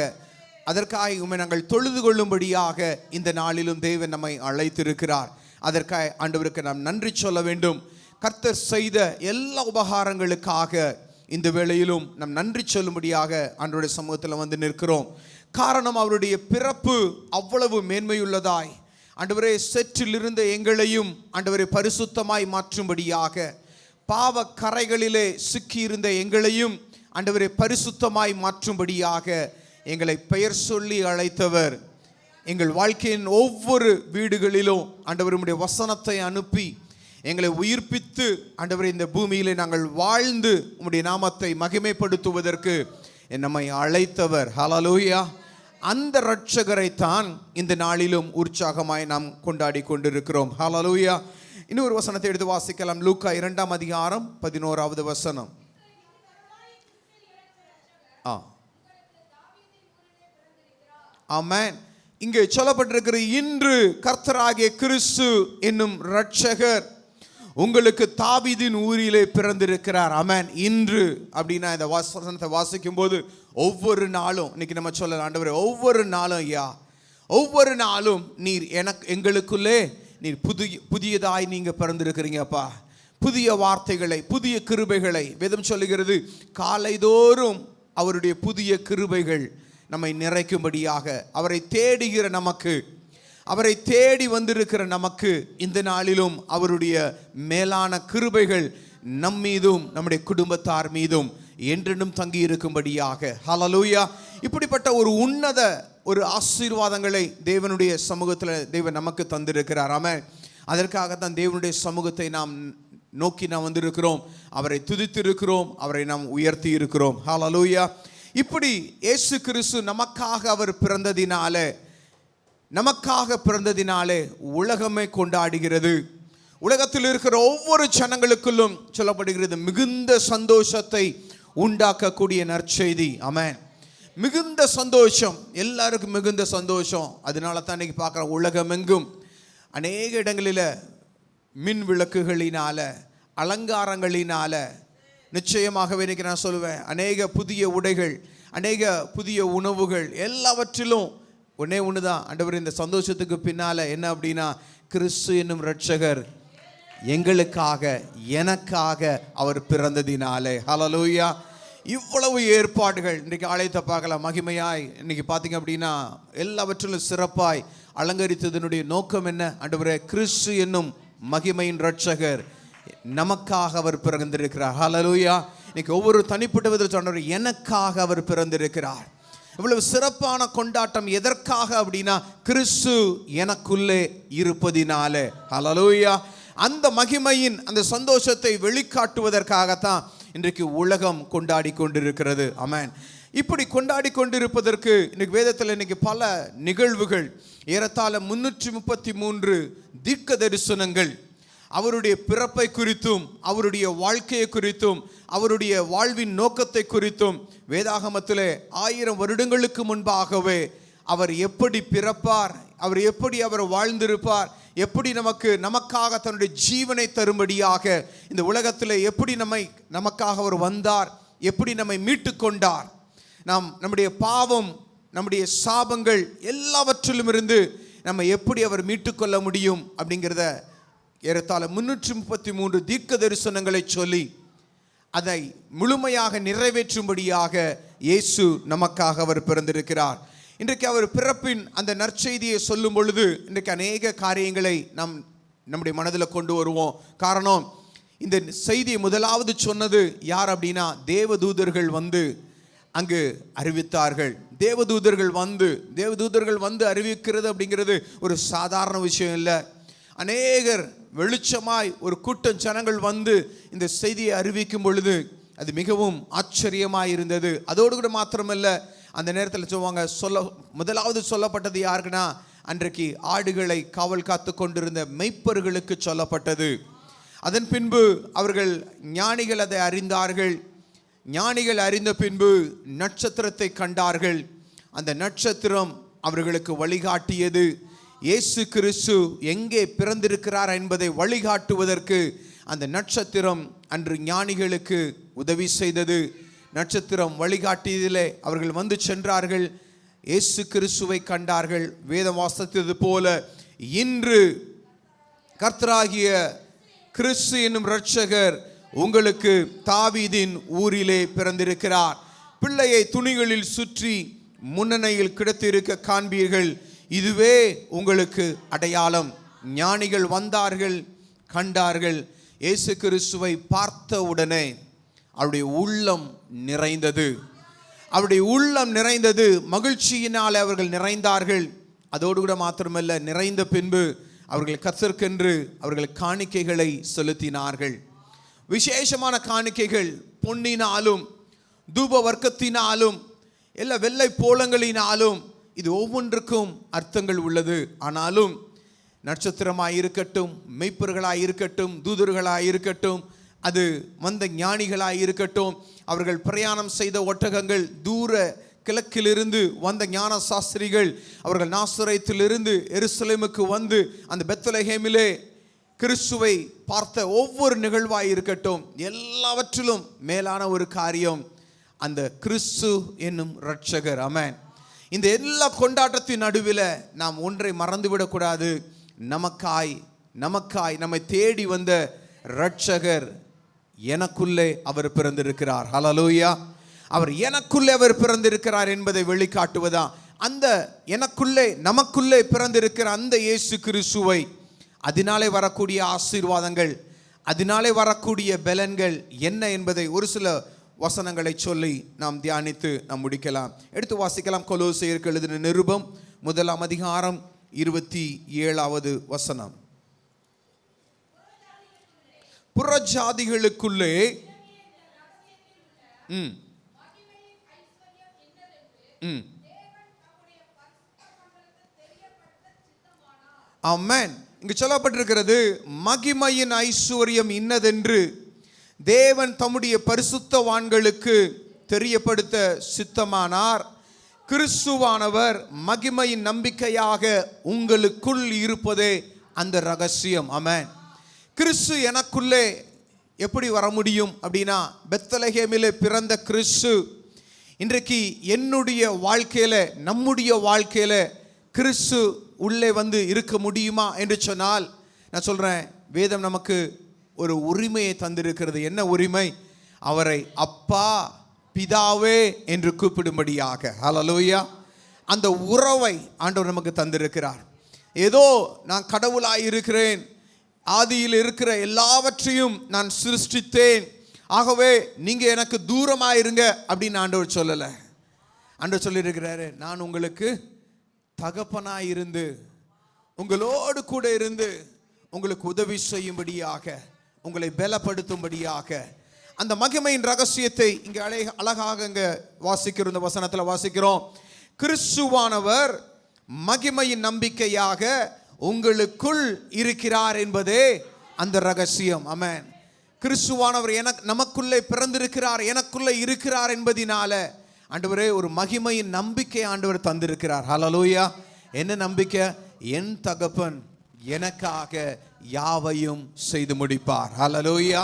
அதற்காக உம்மை நாங்கள் தொழுது கொள்ளும்படியாக இந்த நாளிலும் தேவன் நம்மை அழைத்திருக்கிறார். அதற்காக ஆண்டவருக்கு நாம் நன்றி சொல்ல வேண்டும். கர்த்தர் செய்த எல்லா உபகாரங்களுக்காக இந்த வேளையிலும் நம் நன்றி சொல்லும்படியாக ஆண்டவருடைய சமூகத்தில் வந்து நிற்கிறோம். காரணம், அவருடைய பிறப்பு அவ்வளவு மேன்மையுள்ளதாய் ஆண்டவரே செற்றிலிருந்த எங்களையும் ஆண்டவரே பரிசுத்தமாய் மாற்றும்படியாக, பாவ கரைகளிலே சிக்கியிருந்த எங்களையும் ஆண்டவரே பரிசுத்தமாய் மாற்றும்படியாக எங்களை பெயர் சொல்லி அழைத்தவர். எங்கள் வாழ்க்கையின் ஒவ்வொரு வீடுகளிலும் ஆண்டவருடைய வசனத்தை அனுப்பி எங்களை உயிர்ப்பித்து ஆண்டவரே இந்த பூமியிலே நாங்கள் வாழ்ந்து உம்முடைய நாமத்தை மகிமைப்படுத்துவதற்கு நம்மை அழைத்தவர். ஹல்லேலூயா. அந்த இரட்சகரைத்தான் இந்த நாளிலும் உற்சாகமாய் நாம் கொண்டாடி கொண்டிருக்கிறோம். ஹல்லேலூயா. இன்னொரு வசனத்தை எடுத்து வாசிக்கலாம். லூக்கா 2ஆம் அதிகாரம் 11வது வசனம். ஆமென். இங்கே சொல்லப்பட்டிருக்கிற இன்று கர்த்தராகிய கிறிஸ்து என்னும் இரட்சகர் உங்களுக்கு தாவீதின் ஊரிலே பிறந்திருக்கிறார். ஆமென். இன்று அப்படின்னா இந்த வசனத்தை வாசிக்கும் போது ஒவ்வொரு நாளும், இன்னைக்கு நம்ம சொல்லலாம், ஆண்டவரே ஒவ்வொரு நாளும் ஐயா, ஒவ்வொரு நாளும் நீர் எங்களுக்குள்ளே நீர் புதியதாய் நீங்க பிறந்திருக்கிறீங்கப்பா. புதிய வார்த்தைகளை, புதிய கிருபைகளை வேதம் சொல்லுகிறது. காலைதோறும் அவருடைய புதிய கிருபைகள் நம்மை நிறைக்கும்படியாக அவரை தேடுகிற நமக்கு, அவரை தேடி வந்திருக்கிற நமக்கு இந்த நாளிலும் அவருடைய மேலான கிருபைகள் நம் மீதும் நம்முடைய குடும்பத்தார் மீதும் என்றென்றும் தங்கி இருக்கும்படியாக. ஹல்லேலூயா. இப்படிப்பட்ட ஒரு உன்னத ஒரு ஆசீர்வாதங்களை தேவனுடைய சமூகத்தில் தேவன் நமக்கு தந்திருக்கிறார். ஆமென். அதற்காகத்தான் தேவனுடைய சமூகத்தை நாம் நோக்கி நாம் வந்திருக்கிறோம். அவரை துதித்திருக்கிறோம், அவரை நாம் உயர்த்தி இருக்கிறோம். ஹல்லேலூயா. இப்படி இயேசு கிறிஸ்து நமக்காக அவர் பிறந்ததினாலே உலகமே கொண்டாடுகிறது. உலகத்தில் இருக்கிற ஒவ்வொரு ஜனங்களுக்குள்ளும் சொல்லப்படுகிறது மிகுந்த சந்தோஷத்தை உண்டாக்கக்கூடிய நற்செய்தி. ஆமென். மிகுந்த சந்தோஷம், எல்லாருக்கும் மிகுந்த சந்தோஷம். அதனால தான் இன்னைக்கு பார்க்குற உலகமெங்கும் அநேக இடங்களில் மின் விளக்குகளினால, அலங்காரங்களினால, நிச்சயமாகவே இன்னைக்கு நான் சொல்லுவேன், அநேக புதிய உடைகள், அநேக புதிய உணவுகள், எல்லாவற்றிலும் ஒன்னே ஒன்று தான் ஆண்டவர். இந்த சந்தோஷத்துக்கு பின்னால் என்ன அப்படின்னா, கிறிஸ்து என்னும் இரட்சகர் எங்களுக்காக, எனக்காக அவர் பிறந்ததினாலே. ஹல்லேலூயா. இவ்வளவு ஏற்பாடுகள் இன்றைக்கு ஆலயத்தை பார்க்கலாம் மகிமையாய். இன்னைக்கு பார்த்தீங்க அப்படின்னா எல்லாவற்றிலும் சிறப்பாய் அலங்கரித்ததனுடைய நோக்கம் என்ன? ஆண்டவரே, கிறிஸ்து என்னும் மகிமையின் இரட்சகர் நமக்காக அவர் பிறந்திருக்கிறார். ஹல்லேலூயா. இன்னைக்கு ஒவ்வொரு தனிப்பட்ட விதத்தில் சொன்னார், எனக்காக அவர் பிறந்திருக்கிறார். இவ்வளவு சிறப்பான கொண்டாட்டம் எதற்காக அப்படின்னா, கிறிஸ்து எனக்குள்ளே இருப்பதினாலே. ஹல்லேலூயா. அந்த மகிமையின் அந்த சந்தோஷத்தை வெளிக்காட்டுவதற்காகத்தான் இன்றைக்கு உலகம் கொண்டாடி கொண்டிருக்கிறது. ஆமென். இப்படி கொண்டாடி கொண்டிருப்பதற்கு இன்னைக்கு வேதத்தில் இன்னைக்கு பல நிகழ்வுகள், ஏறத்தாழ 333 தீர்க்க தரிசனங்கள் அவருடைய பிறப்பை குறித்தும், அவருடைய வாழ்க்கையை குறித்தும், அவருடைய வாழ்வின் நோக்கத்தை குறித்தும் வேதாகமத்திலே 1000 வருடங்களுக்கு முன்பாகவே அவர் எப்படி பிறப்பார், அவர் வாழ்ந்திருப்பார், எப்படி நமக்காக தன்னுடைய ஜீவனை தரும்படியாக இந்த உலகத்தில் எப்படி நமக்காக அவர் வந்தார், எப்படி நம்மை மீட்டு கொண்டார், நம்முடைய பாவம், நம்முடைய சாபங்கள் எல்லாவற்றிலும் இருந்து நம்ம எப்படி அவர் மீட்டுக்கொள்ள முடியும் அப்படிங்கிறத ஏறத்தாழ 333 தீர்க்க தரிசனங்களை சொல்லி அதை முழுமையாக நிறைவேற்றும்படியாக இயேசு நமக்காக அவர் பிறந்திருக்கிறார். இன்றைக்கு அவர் பிறப்பின் அந்த நற்செய்தியை சொல்லும் பொழுது இன்றைக்கு அநேக காரியங்களை நம்முடைய மனதில் கொண்டு வருவோம். காரணம், இந்த செய்தியை முதலாவது சொன்னது யார் அப்படின்னா, தேவதூதர்கள் வந்து அங்கு அறிவித்தார்கள். தேவதூதர்கள் வந்து அறிவிக்கிறது அப்படிங்கிறது ஒரு சாதாரண விஷயம் இல்லை. அநேகர் வெளிச்சமாய் ஒரு கூட்டம் ஜனங்கள் வந்து இந்த செய்தியை அறிவிக்கும் பொழுது அது மிகவும் ஆச்சரியமாய் இருந்தது. அதோடு கூட மாத்திரமல்ல, அந்த நேரத்தில் முதலாவது சொல்லப்பட்டது யாருக்குன்னா, அன்றைக்கு ஆடுகளை காவல் காத்து கொண்டிருந்த மெய்ப்பர்களுக்கு சொல்லப்பட்டது. அதன் பின்பு அவர்கள் ஞானிகள் அதை அறிந்தார்கள். ஞானிகள் அறிந்த பின்பு நட்சத்திரத்தை கண்டார்கள். அந்த நட்சத்திரம் அவர்களுக்கு வழிகாட்டியது. இயேசு கிறிஸ்து எங்கே பிறந்திருக்கிறார் என்பதை வழிகாட்டுவதற்கு அந்த நட்சத்திரம் அன்று ஞானிகளுக்கு உதவி செய்தது. நட்சத்திரம் வழிகாட்டியதிலே அவர்கள் வந்து சென்றார்கள், இயேசு கிறிஸ்துவை கண்டார்கள். வேதம் வாசித்தது போல இன்று கர்த்தராகிய கிறிஸ்து என்னும் இரட்சகர் உங்களுக்கு தாவீதின் ஊரிலே பிறந்திருக்கிறார். பிள்ளையை துணிகளில் சுற்றி முன்னணியில் கிடத்திருக்க காண்பீர்கள். இதுவே உங்களுக்கு அடையாளம். ஞானிகள் வந்தார்கள், கண்டார்கள். இயேசு கிறிஸ்துவை பார்த்த உடனே அவருடைய உள்ளம் நிறைந்தது. அவருடைய உள்ளம் நிறைந்தது. மகிழ்ச்சியினால் அவர்கள் நிறைந்தார்கள். அதோடு கூட மாத்திரமல்ல, நிறைந்த பின்பு அவர்கள் கர்த்தருக்கென்று அவர்கள் காணிக்கைகளை செலுத்தினார்கள். விசேஷமான காணிக்கைகள், பொன்னினாலும் தூப வர்க்கத்தினாலும் எல்லா வெள்ளை போலங்களினாலும். இது ஒவ்வொன்றுக்கும் அர்த்தங்கள் உள்ளது. ஆனாலும் நட்சத்திரமாய் இருக்கட்டும், மெய்ப்பர்களாய் இருக்கட்டும், தூதர்களாய் இருக்கட்டும், அது வந்த ஞானிகளாய் இருக்கட்டும், அவர்கள் பிரயாணம் செய்த ஒட்டகங்கள், தூர கிழக்கிலிருந்து வந்த ஞான சாஸ்திரிகள், அவர்கள் நாசரேத்திலிருந்து எருசலேமுக்கு வந்து அந்த பெத்லகேமிலே கிறிஸ்துவை பார்த்த ஒவ்வொரு நிகழ்வாய் இருக்கட்டும், எல்லாவற்றிலும் மேலான ஒரு காரியம் அந்த கிறிஸ்து என்னும் இரட்சகர். ஆமென். இந்த எல்லா கொண்டாட்டத்தின் நடுவில் நாம் ஒன்றை மறந்துவிடக்கூடாது. நமக்காய் நம்மை தேடி வந்த இரட்சகர் எனக்குள்ளே அவர் பிறந்திருக்கிறார். ஹல்லேலூயா. அவர் எனக்குள்ளே அவர் பிறந்திருக்கிறார் என்பதை வெளிக்காட்டுவதா அந்த எனக்குள்ளே நமக்குள்ளே பிறந்திருக்கிற அந்த இயேசு கிறிஸ்துவை, அதனாலே வரக்கூடிய ஆசீர்வாதங்கள், அதனாலே வரக்கூடிய பலன்கள் என்ன என்பதை ஒரு சில வசனங்களை சொல்லி நாம் தியானித்து நாம் முடிக்கலாம். எடுத்து வாசிக்கலாம். கொலோசையருக்கு எழுதின நிருபம் 1 அதிகாரம் 27வது வசனம். புறஜாதிகளுக்குள்ளே ஆமென். இங்கு சொல்லப்பட்டிருக்கிறது, மகிமையின் ஐஸ்வர்யம் இன்னதென்று தேவன் தம்முடைய பரிசுத்தவான்களுக்கு தெரியப்படுத்த சித்தமானார். கிறிஸ்துவானவர் மகிமையின் நம்பிக்கையாக உங்களுக்குள் இருப்பதே அந்த ரகசியம். ஆமென். கிறிஸ்து எனக்குள்ளே எப்படி வர முடியும் அப்படின்னா, பெத்லகேமிலே பிறந்த கிறிஸ்து இன்றைக்கு என்னுடைய வாழ்க்கையில, நம்முடைய வாழ்க்கையில கிறிஸ்து உள்ளே வந்து இருக்க முடியுமா என்று சொன்னால், நான் சொல்றேன், வேதம் நமக்கு ஒரு உரிமையை தந்திருக்கிறது. என்ன உரிமை? அவரை அப்பா, பிதாவே என்று கூப்பிடும்படியாக. ஹல்லேலூயா. அந்த உறவை ஆண்டவர் நமக்கு தந்திருக்கிறார். ஏதோ நான் கடவுளாய் இருக்கிறேன், ஆதியில் இருக்கிற எல்லாவற்றையும் நான் சிருஷ்டித்தேன், ஆகவே நீங்க எனக்கு தூரமாயிருங்க அப்படின்னு ஆண்டவர் சொல்லலை. ஆண்டவர் சொல்லியிருக்கிறாரு, நான் உங்களுக்கு தகப்பனாயிருந்து உங்களோடு கூட இருந்து உங்களுக்கு உதவி செய்யும்படியாக, உங்களை பலப்படுத்தும்படியாக. அந்த மகிமையின் ரகசியத்தை இங்கே அழகாக இங்கே வாசிக்கிற இந்த வசனத்தில் வாசிக்கிறோம். கிறிஸ்துவானவர் மகிமையின் நம்பிக்கையாக உங்களுக்குள் இருக்கிறார் என்பதே அந்த ரகசியம். ஆமென். கிறிஸ்துவானவர் நமக்குள்ளே பிறந்திருக்கிறார், எனக்குள்ளே இருக்கிறார் என்பதினால ஆண்டவரே ஒரு மகிமையின் நம்பிக்கை ஆண்டவர் தந்திருக்கிறார். ஹல்லேலூயா. என்ன நம்பிக்கை? என் தகப்பன் எனக்காக யாவையும் செய்து முடிப்பார். ஹல்லேலூயா.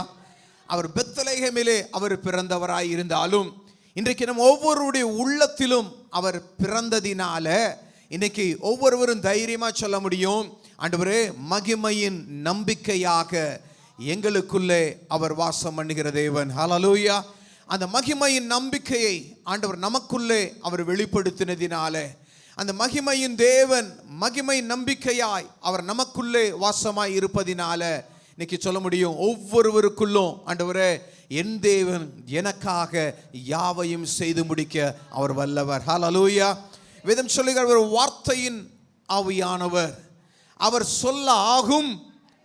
அவர் பெத்லகேமிலே அவர் பிறந்தவராய் இருந்தாலும் இன்றைக்கு நம்ம ஒவ்வொருடைய உள்ளத்திலும் அவர் பிறந்ததினால இன்னைக்கு ஒவ்வொருவரும் தைரியமா சொல்ல முடியும், ஆண்டவரே மகிமையின் நம்பிக்கையாக எங்களுக்குள்ளே அவர் வாசம் பண்ணுகிற தேவன். ஹல்லேலூயா. அந்த மகிமையின் நம்பிக்கையை ஆண்டவர் நமக்குள்ளே அவர் வெளிப்படுத்தினதினால, அந்த மகிமையின் தேவன் மகிமையின் நம்பிக்கையாய் அவர் நமக்குள்ளே வாசமாய் இருப்பதினால இன்னைக்கு சொல்ல முடியும், ஒவ்வொருவருக்குள்ளும் ஆண்டவரே என் தேவன் எனக்காக யாவையும் செய்து முடிக்க அவர் வல்லவர். ஹல்லேலூயா. வேதம் சொல்லுகிற ஒரு வார்த்தையின் ஆவியானவர், அவர் சொல்ல ஆகும்,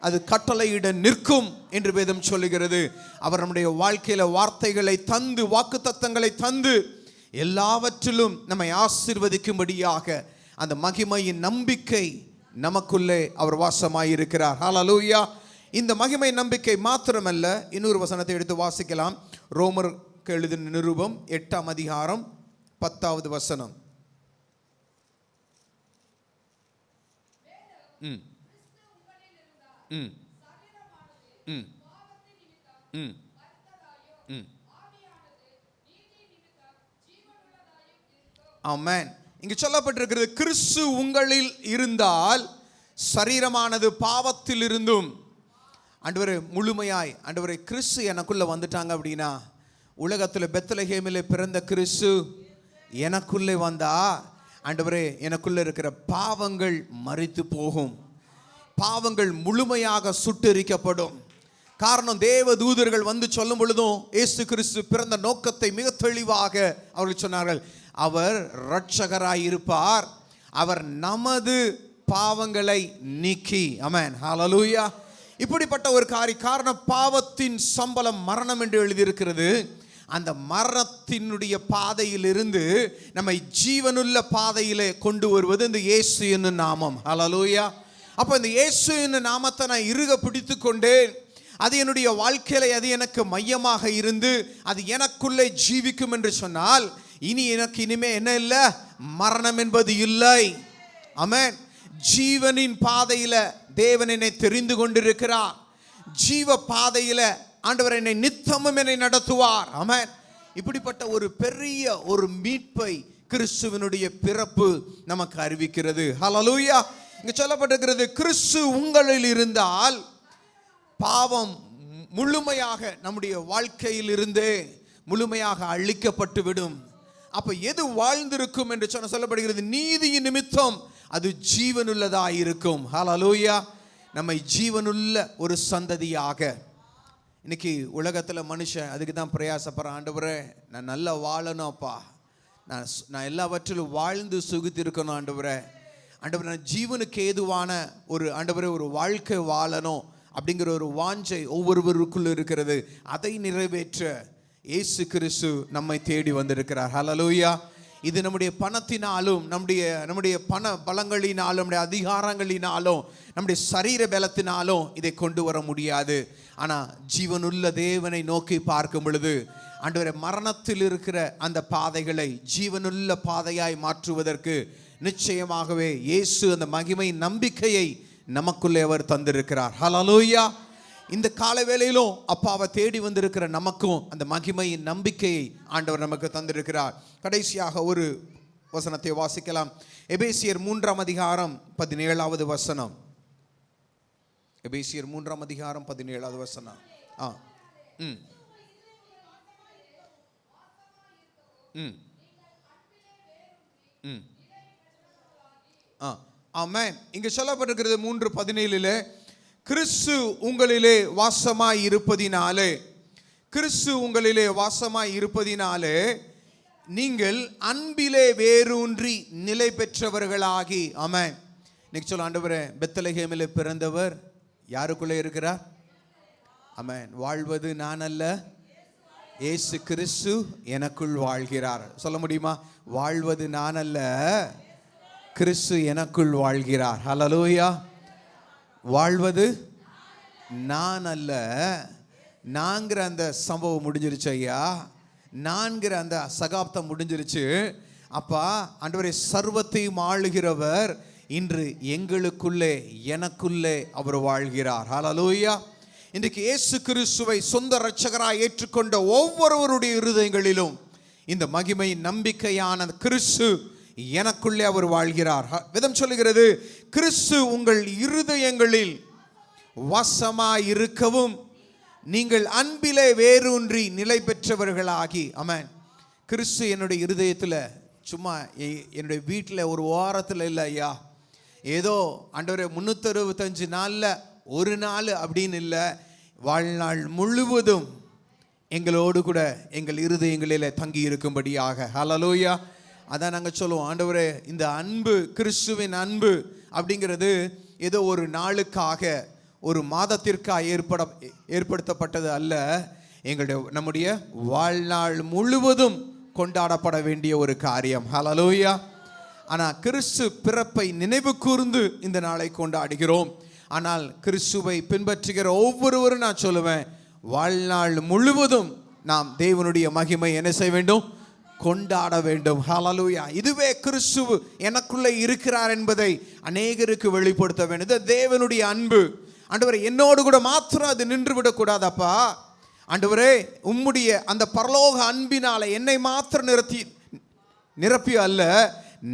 அது கட்டளையிட நிற்கும் என்று வேதம் சொல்லுகிறது. அவர் நம்முடைய வாழ்க்கையில வார்த்தைகளை தந்து, வாக்குத்தத்தங்களை தந்து எல்லாவற்றிலும் நம்மை ஆசீர்வதிக்கும்படியாக அந்த மகிமையின் நம்பிக்கை நமக்குள்ளே அவர் வாசமாயிருக்கிறார். ஹல்லேலூயா. இந்த மகிமை நம்பிக்கை மாத்திரமல்ல, இன்னொரு வசனத்தை எடுத்து வாசிக்கலாம். ரோமருக்கு எழுதின நிருபம் 8 அதிகாரம் 10வது வசனம். ஆமென். இங்கு சொல்லப்பட்டிருக்கிறது, கிறிஸ்து உங்களில் இருந்தால் சரீரமானது பாவத்தில் இருந்தும் ஆண்டவரே முழுமையாய் ஆண்டவரே கிறிஸ்து எனக்குள்ள வந்துட்டாங்க அப்படின்னா, உலகத்தில் பெத்லகேமிலே பிறந்த கிறிஸ்து எனக்குள்ளே வந்தா ஆண்டவரே எனக்குள்ள இருக்கிற பாவங்கள் மரித்து போகும், பாவங்கள் முழுமையாக சுட்டெரிக்கப்படும். காரணம், தேவ தூதர்கள் வந்து சொல்லும் பொழுதும் இயேசு கிறிஸ்து பிறந்த நோக்கத்தை மிக தெளிவாக அவர்கள் சொன்னார்கள். அவர் இரட்சகராய் இருப்பார், அவர் நமது பாவங்களை நீக்கி. ஆமென், ஹல்லேலூயா. இப்படிப்பட்ட ஒரு காரணம், பாவத்தின் சம்பளம் மரணம் என்று எழுதியிருக்கிறது. அந்த மரணத்தினுடைய பாதையிலிருந்து நம்மை ஜீவனுள்ள பாதையிலே கொண்டு வருவது இந்த இயேசு என்னும் நாமம். ஹல்லேலூயா. அப்போ இந்த இயேசு என்னும் நாமத்தை நான் இறுக பிடித்து கொண்டேன். அது என்னுடைய வாழ்க்கையில அது எனக்கு மையமாக இருந்து அது எனக்குள்ளே ஜீவிக்கும் என்று சொன்னால், எனக்கு இனிமே என்ன இல்லை, மரணம் என்பது இல்லை. ஆமென். ஜீவனின் பாதையில தேவன் என்னை தெரிந்து கொண்டிருக்கிறார். ஜீவ பாதையில ஆண்டவர் என்னை நித்தமும் என்னை நடத்துவார். ஆமென். இப்படிப்பட்ட ஒரு பெரிய ஒரு மீட்பை கிறிஸ்துவினுடைய பிறப்பு நமக்கு அறிவிக்கிறது. ஹல்லேலூயா. இங்க சொல்லப்பட்டிருக்கிறது, கிறிஸ்து உங்களில் இருந்தால் பாவம் முழுமையாக நம்முடைய வாழ்க்கையில் இருந்தே முழுமையாக அழிக்கப்பட்டு விடும். அப்ப எது வாழ்ந்திருக்கும் என்று சொல்லப்படுகிறது, நீதியின் நிமித்தம் அது ஜீவனுள்ளதாக இருக்கும். ஹல்லேலூயா. நம்மை ஜீவனுள்ள ஒரு சந்ததியாக. இன்னைக்கு உலகத்தில் மனுஷன் அதுக்கு தான் பிரயாசப்படுறான். ஆண்டவரே நான் நல்லா வாழணும் அப்பா, நான் எல்லாவற்றிலும் வாழ்ந்து சுகித்திருக்கணும் ஆண்டவரே. ஆண்டவரே நான் ஜீவனுக்கு ஏதுவான ஒரு ஆண்டவரே ஒரு வாழ்க்கை வாழணும் அப்படிங்கிற ஒரு வாஞ்சை ஒவ்வொருவருக்குள்ள இருக்கிறது. அதை நிறைவேற்ற இயேசு கிறிஸ்து நம்மை தேடி வந்திருக்கிறார். ஹல்லேலூயா. இது நம்முடைய பணத்தினாலும் நம்முடைய பண பலங்களினாலும் நம்முடைய அதிகாரங்களினாலும் நம்முடைய சரீர பலத்தினாலும் இதை கொண்டு வர முடியாது. ஆனால் ஜீவனுள்ள தேவனை நோக்கி பார்க்கும் பொழுது ஆண்டவரே மரணத்தில் இருக்கிற அந்த பாதைகளை ஜீவனுள்ள பாதையாய் மாற்றுவதற்கு நிச்சயமாகவே இயேசு அந்த மகிமை நம்பிக்கையை நமக்குள்ளே அவர் தந்திருக்கிறார். ஹல்லேலூயா. இந்த கால வேளையிலும் அப்பாவை தேடி வந்திருக்கிற நமக்கும் அந்த மகிமையின் நம்பிக்கையை ஆண்டவர் நமக்கு தந்திருக்கிறார். கடைசியாக ஒரு வசனத்தை வாசிக்கலாம். எபேசியர் 3:17 வசனம். எபேசியர் 3:17 வசனம். ஆமென். இங்க சொல்லப்பட்டிருக்கிறது 3:17, கிறிஸ்து உங்களிலே வாசமாய் இருப்பதினாலே, கிறிஸ்து உங்களிலே வாசமாய் இருப்பதினாலே நீங்கள் அன்பிலே வேரூன்றி நிலை பெற்றவர்களாகி. ஆமென். இன்னைக்கு சொல்ல ஆண்டவரே, பெத்லகேமிலே பிறந்தவர் யாருக்குள்ளே இருக்கிறார்? ஆமென். வாழ்வது நான் அல்ல, இயேசு கிறிஸ்து எனக்குள் வாழ்கிறார். சொல்ல முடியுமா? வாழ்வது நான் அல்ல, கிறிஸ்து எனக்குள் வாழ்கிறார். ஹல்லேலூயா. வாழ்வது நான் அல்ல, நான்கிற அந்த சம்பவம் முடிஞ்சிருச்சு ஐயா, நான்கிற அந்த சகாப்தம் முடிஞ்சிருச்சு. அப்பா ஆண்டவரே, சர்வத்தையும் ஆளுகிறவர் இன்று எங்களுக்குள்ளே எனக்குள்ளே அவர் வாழ்கிறார். ஹல்லேலூயா. இன்றைக்கு இயேசு கிறிஸ்துவை சொந்த இரட்சகராய் ஏற்றுக்கொண்ட ஒவ்வொருவருடைய இருதயங்களிலும் இந்த மகிமை நம்பிக்கையான கிறிஸ்து எனக்குள்ளே அவர் வாழ்கிறார். வேதம் சொல்லுகிறது, கிறிஸ்து உங்கள் இருதயங்களில் வாசமாய் இருக்கவும் நீங்கள் அன்பிலே வேரூன்றி நிலை பெற்றவர்களாகி. ஆமென். கிறிஸ்து என்னுடைய இருதயத்தில் சும்மா என்னுடைய வீட்டில் ஒரு வாரத்தில் இல்லை ஐயா, ஏதோ ஆண்டவரே 365 நாளில் ஒரு நாள் அப்படின்னு இல்லை, வாழ்நாள் முழுவதும் எங்களோடு கூட எங்கள் இருதயங்களில் தங்கி இருக்கும்படியாக. ஹல்லேலூயா. அதான் நாங்கள் சொல்லுவோம், ஆண்டவரே இந்த அன்பு, கிறிஸ்துவின் அன்பு அப்படிங்கிறது ஏதோ ஒரு நாளுக்காக ஒரு மாதத்திற்காக ஏற்படுத்தப்பட்டது அல்ல, நம்முடைய வாழ்நாள் முழுவதும் கொண்டாடப்பட வேண்டிய ஒரு காரியம். ஹல்லேலூயா. ஆனால் கிறிஸ்து பிறப்பை நினைவு கூர்ந்து இந்த நாளை கொண்டாடுகிறோம். ஆனால் கிறிஸ்துவை பின்பற்றுகிற ஒவ்வொருவரும் நான் சொல்லுவேன், வாழ்நாள் முழுவதும் நாம் தேவனுடைய மகிமை என்ன செய்ய வேண்டும்? கொண்டாட வேண்டும். ஹல்லேலூயா. இதுவே கிறிஸ்து எனக்குள்ளே இருக்கிறார் என்பதை அநேகருக்கு வெளிப்படுத்த வேண்டும். இது தேவனுடைய அன்பு. ஆண்டவரே, என்னோடு கூட மாத்திரம் அது நின்று விடக்கூடாதப்பா. ஆண்டவரே, உம்முடைய அந்த பரலோக அன்பினால என்னை மாத்திரம் நிரப்பி அல்ல,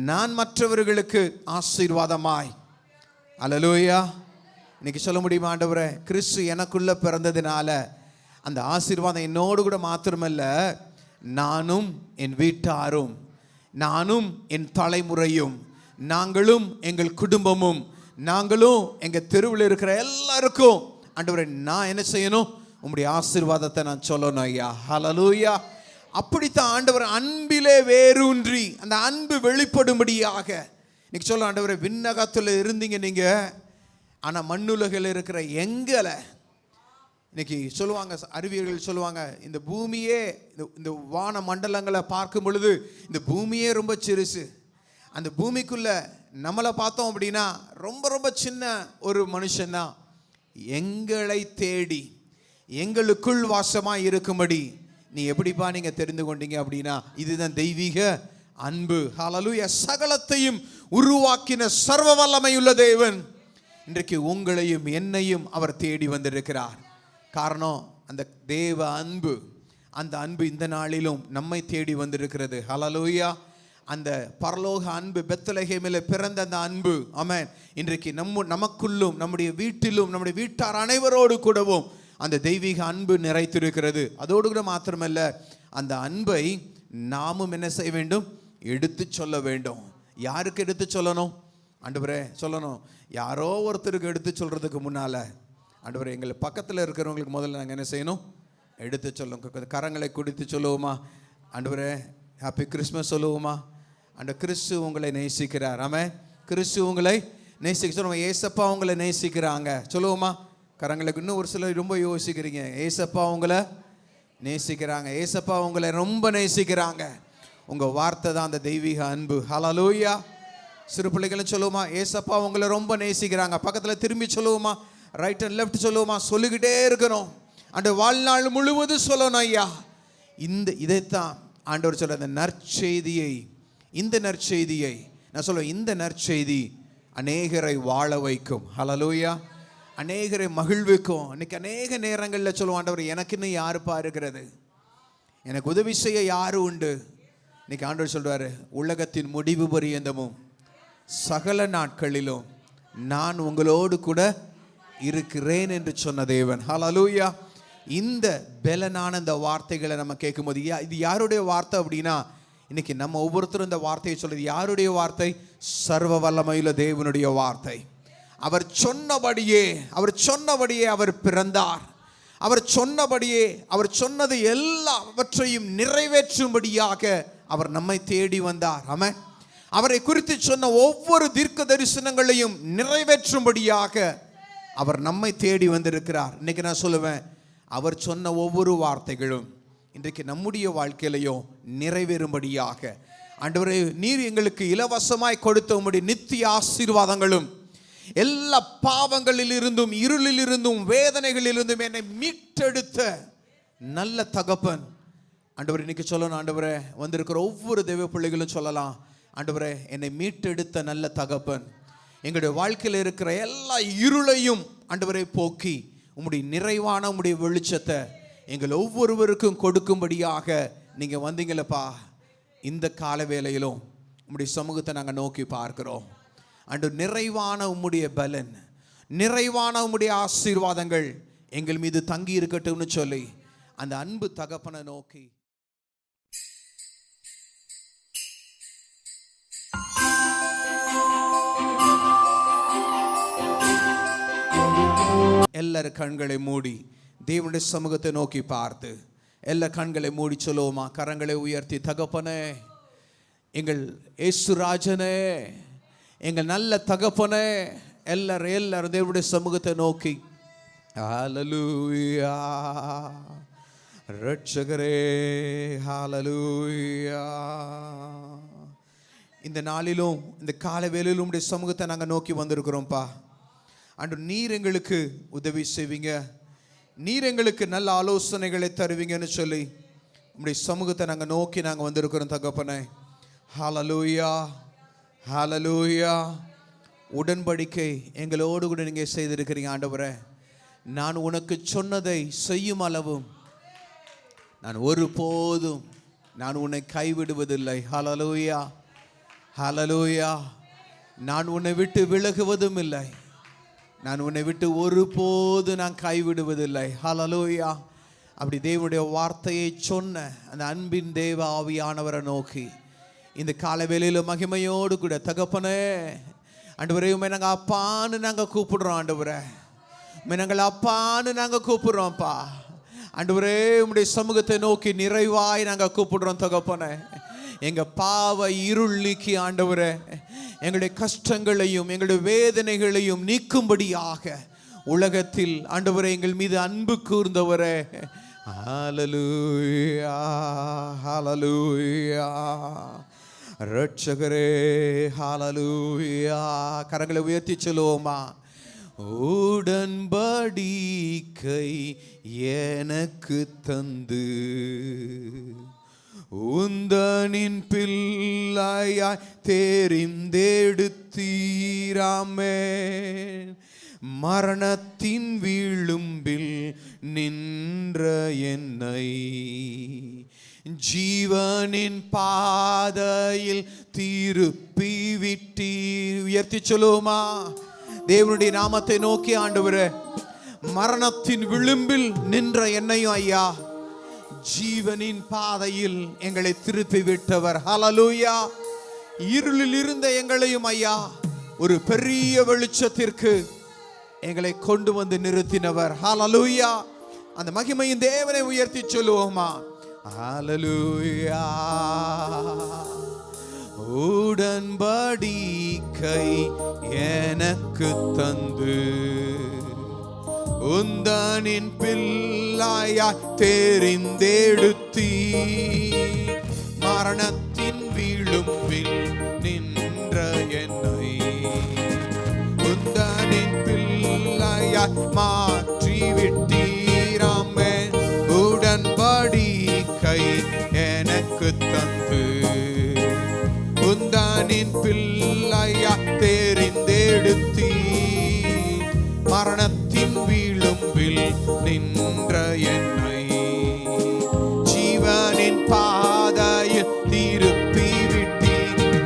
நான் மற்றவர்களுக்கு ஆசீர்வாதமாய். ஹல்லேலூயா. இன்னைக்கு சொல்ல முடியுமா, ஆண்டவரே கிறிஸ்து எனக்குள்ள பிறந்ததினால அந்த ஆசீர்வாதம் என்னோடு கூட மாத்திரமல்ல, நானும் என் வீட்டாரும், நானும் என் தலைமுறையும், நாங்களும் எங்கள் குடும்பமும், நாங்களும் எங்கள் தெருவில் இருக்கிற எல்லாருக்கும் ஆண்டவரே நான் என்ன செய்யணும், உம்முடைய ஆசீர்வாதத்தை நான் சொல்லணும் ஐயா. ஹல்லேலூயா. அப்படித்தான் ஆண்டவர் அன்பிலே வேரூன்றி அந்த அன்பு வெளிப்படும்படியாக இன்னைக்கு சொல்ல, ஆண்டவரே விண்ணகத்தில் இருந்தீங்க நீங்கள், ஆனால் மண்ணுலகில் இருக்கிற எங்களை இன்னைக்கு சொல்லுவாங்க, அறிவியர்கள் சொல்லுவாங்க, இந்த பூமியே இந்த வான மண்டலங்களை பார்க்கும் பொழுது இந்த பூமியே ரொம்ப சிறுசு. அந்த பூமிக்குள்ள நம்மளை பார்த்தோம் அப்படின்னா ரொம்ப ரொம்ப சின்ன ஒரு மனுஷன்தான். எங்களை தேடி எங்களுக்குள் வாசமாக இருக்கும்படி நீ எப்படிப்பா நீங்கள் தெரிந்து கொண்டீங்க அப்படின்னா, இதுதான் தெய்வீக அன்பு. ஹல்லேலூயா. சகலத்தையும் உருவாக்கின சர்வ வல்லமையுள்ள தேவன் இன்றைக்கு உங்களையும் என்னையும் அவர் தேடி வந்திருக்கிறார். காரணம் அந்த தேவ அன்பு. அந்த அன்பு இந்த நாளிலும் நம்மை தேடி வந்திருக்கிறது. ஹல்லேலூயா. அந்த பரலோக அன்பு, பெத்லகேமில் பிறந்த அந்த அன்பு, ஆமென், இன்றைக்கு நமக்குள்ளும் நம்முடைய வீட்டிலும் நம்முடைய வீட்டார் அனைவரோடு கூடவும் அந்த தெய்வீக அன்பு நிறைத்திருக்கிறது. அதோடு கூட மாத்திரமல்ல, அந்த அன்பை நாமும் என்ன செய்ய வேண்டும், எடுத்து சொல்ல வேண்டும். யாருக்கு எடுத்து சொல்லணும் ஆண்டவரே? சொல்லணும், யாரோ ஒருத்தருக்கு எடுத்து சொல்கிறதுக்கு முன்னால் ஆண்டவரே எங்களை பக்கத்தில் இருக்கிறவங்களுக்கு முதல்ல நாங்கள் என்ன செய்யணும், எடுத்து சொல்லுவோம். கரங்களை குடித்து சொல்லுவோமா, ஆண்டவரே ஹாப்பி கிறிஸ்மஸ் சொல்லுவோமா? அந்த கிறிஸ்து உங்களை நேசிக்கிறார். ஆமென். கிறிஸ்து உங்களை நேசிக்க சொல்லுவோம். ஏசப்பா உங்களை நேசிக்கிறாங்க சொல்லுவோமா? கரங்களுக்கு. இன்னும் ஒரு சிலர் ரொம்ப யோசிக்கிறீங்க, ஏசப்பா உங்களை நேசிக்கிறாங்க, ஏசப்பா உங்களை ரொம்ப நேசிக்கிறாங்க. உங்கள் வார்த்தை தான் அந்த தெய்வீக அன்பு. ஹல்லேலூயா. சிறு பிள்ளைகளும் சொல்லுவோமா, ஏசப்பா உங்களை ரொம்ப நேசிக்கிறாங்க. பக்கத்தில் திரும்பி சொல்லுவோமா, ரைட் அண்ட் லெஃப்ட் சொல்லுவோமா? சொல்லிக்கிட்டே இருக்கணும். அந்த வாழ்நாள் முழுவதும் சொல்லணும் ஐயா. இதைத்தான் ஆண்டவர் சொல்ற அந்த நற்செய்தியை, இந்த நற்செய்தியை நான் சொல்லுவேன், இந்த நற்செய்தி அநேகரை வாழ வைக்கும். ஹல்லேலூயா. அநேகரை மகிழ்விக்கும். இன்னைக்கு அநேக நேரங்களில் சொல்லுவோம், ஆண்டவர் எனக்கு இன்னும் யாருப்பா இருக்கிறது, எனக்கு உதவி செய்ய யாரு உண்டு? இன்னைக்கு ஆண்டவர் சொல்றாரு, உலகத்தின் முடிவு பரியந்தமும் சகல நாட்களிலும் நான் உங்களோடு கூட இருக்கிறேன் என்று சொன்ன தேவன். ஹல்லேலூயா. இந்த பெலனான இந்த வார்த்தைகளை நம்ம கேட்கும்போது, இது யாருடைய வார்த்தை அப்படின்னா, இன்னைக்கு நம்ம ஒவ்வொருத்தரும் இந்த வார்த்தையை சொல்றது யாருடைய வார்த்தை? சர்வ வல்லமையுள்ள தேவனுடைய வார்த்தை. அவர் சொன்னபடியே அவர் பிறந்தார். அவர் சொன்னபடியே, அவர் சொன்னது எல்லாவற்றையும் நிறைவேற்றும்படியாக அவர் நம்மை தேடி வந்தார். ஆமென். அவரை குறித்து சொன்ன ஒவ்வொரு தீர்க்க தரிசனங்களையும் நிறைவேற்றும்படியாக அவர் நம்மை தேடி வந்திருக்கிறார். இன்னைக்கு நான் சொல்லுவேன், அவர் சொன்ன ஒவ்வொரு வார்த்தைகளும் இன்றைக்கு நம்முடைய வாழ்க்கையிலையும் நிறைவேறும்படியாக, ஆண்டவரே நீர் எங்களுக்கு இலவசமாய் கொடுத்த உம்முடைய நித்திய ஆசீர்வாதங்களும், எல்லா பாவங்களில் இருந்தும் இருளில் இருந்தும் வேதனைகளில் இருந்தும் என்னை மீட்டெடுத்த நல்ல தகப்பன். ஆண்டவரே இன்னைக்கு சொல்லணும், ஆண்டவரே வந்திருக்கிற ஒவ்வொரு தெய்வ பிள்ளைகளும் சொல்லலாம், ஆண்டவரே என்னை மீட்டெடுத்த நல்ல தகப்பன், எங்களுடைய வாழ்க்கையில் இருக்கிற எல்லா இருளையும் ஆண்டவரை போக்கி உம்முடைய நிறைவான உம்முடைய வெளிச்சத்தை எங்கள் ஒவ்வொருவருக்கும் கொடுக்கும்படியாக நீங்கள் வந்தீங்களப்பா. இந்த கால வேளையிலும் உம்முடைய சமூகத்தை நாங்கள் நோக்கி பார்க்கிறோம். அண்டு நிறைவான உம்முடைய பலன், நிறைவான உம்முடைய ஆசீர்வாதங்கள் எங்கள் மீது தங்கி இருக்கட்டும்னு சொல்லி அந்த அன்பு தகப்பனை நோக்கி எல்லாரும் கண்களை மூடி தேவனுடைய சமூகத்தை நோக்கி பார்த்து எல்லா கண்களை மூடி சொல்லுவோமா? கரங்களை உயர்த்தி, தகப்பனே, எங்கள் இயேசுராஜனே, எங்கள் நல்ல தகப்பனே, எல்லாரும் தேவனுடைய சமூகத்தை நோக்கி ஹல்லேலூயா ரட்சகரே ஹல்லேலூயா. இந்த நாளிலும் இந்த கால வேளையிலும் உம்முடைய சமூகத்தை நாங்கள் நோக்கி வந்திருக்கிறோம்ப்பா. அன்று நீர் எங்களுக்கு உதவி செய்வீங்க, நீர் எங்களுக்கு நல்ல ஆலோசனைகளை தருவீங்கன்னு சொல்லி உம்முடைய சமூகத்தை நாங்கள் நோக்கி நாங்கள் வந்திருக்கிறோம் தகப்பனே. ஹல்லேலூயா ஹல்லேலூயா. உடன்படிக்கை எங்களோடு கூட நீங்கள் செய்திருக்கிறீங்க ஆண்டவரே. நான் உனக்கு சொன்னதை செய்யும் அளவும் நான் ஒருபோதும் நான் உன்னை கைவிடுவதில்லை. ஹல்லேலூயா ஹல்லேலூயா. நான் உன்னை விட்டு விலகுவதும் இல்லை. நான் உன்னை விட்டு ஒருபோது நான் கைவிடுவதில்லை. ஹல்லேலூயா. அப்படி தேவனுடைய வார்த்தையை சொன்ன அந்த அன்பின் தேவ ஆவியானவரை நோக்கி இந்த கால வேளையில மகிமையோடு கூட, தகப்பனே ஆண்டவரே, உம்மை நாங்கள் அப்பான்னு நாங்கள் கூப்பிடுறோம். ஆண்டவரே, உம்மை நாங்கள் அப்பான்னு நாங்கள் கூப்பிடுறோம்ப்பா. ஆண்டவரே, உம்முடைய சமூகத்தை நோக்கி நிறைவாய் நாங்கள் கூப்பிடுறோம். தகப்பனே, எங்கள் பாவ இருள் நீக்கி ஆண்டவரே, எங்களுடைய கஷ்டங்களையும் எங்களுடைய வேதனைகளையும் நீக்கும்படியாக உலகத்தில் ஆண்டவரே எங்கள் மீது அன்பு கூர்ந்தவரே. ஹல்லேலூயா, ஹல்லேலூயா. ரட்சகரே, ஹல்லேலூயா. கரங்களை உயர்த்தி சொல்லுவோமா? உடன்படிக்கை எனக்கு தந்து உந்தனின் பிள்ளையாய் தெரிந்தெடுத்தீராமே. மரணத்தின் விளிம்பில் நின்ற என்னை ஜீவனின் பாதையில் திருப்பி விட்டீர். உயர்த்தி சொல்லுவோமா? தேவனுடைய நாமத்தை நோக்கி, ஆண்டவரே, மரணத்தின் விளிம்பில் நின்ற என்னையும் ஐயா ஜீவனின் பாதையில் எங்களை திருப்பி விட்டவர். ஹல்லேலூயா. இருளில் இருந்த எங்களையும் ஐயா ஒரு பெரிய வெளிச்சத்திற்கு எங்களை கொண்டு வந்து நிறுத்தினவர். ஹல்லேலூயா. அந்த மகிமையின் தேவனை உயர்த்தி சொல்லுவோமா? ஹல்லேலூயா. உடன்படிக்கை எனக்கு தந்து உந்தனின் பிள்ளையாய் தெரிந்தெடுத்தீ. மரணத்தின் விளிம்பில் நின்ற என்னை உந்தனின் பிள்ளையாய் மாற்றி விட்டீராமே. உடன்படிக்கை எனக்கு தந்து உந்தனின் பிள்ளையாய் தெரிந்தெடுத்தீ. மரணத்தின் விளிம்பில் நின்ற என்னை ஜீவனின் பாதையில் திருப்பி விட்டி.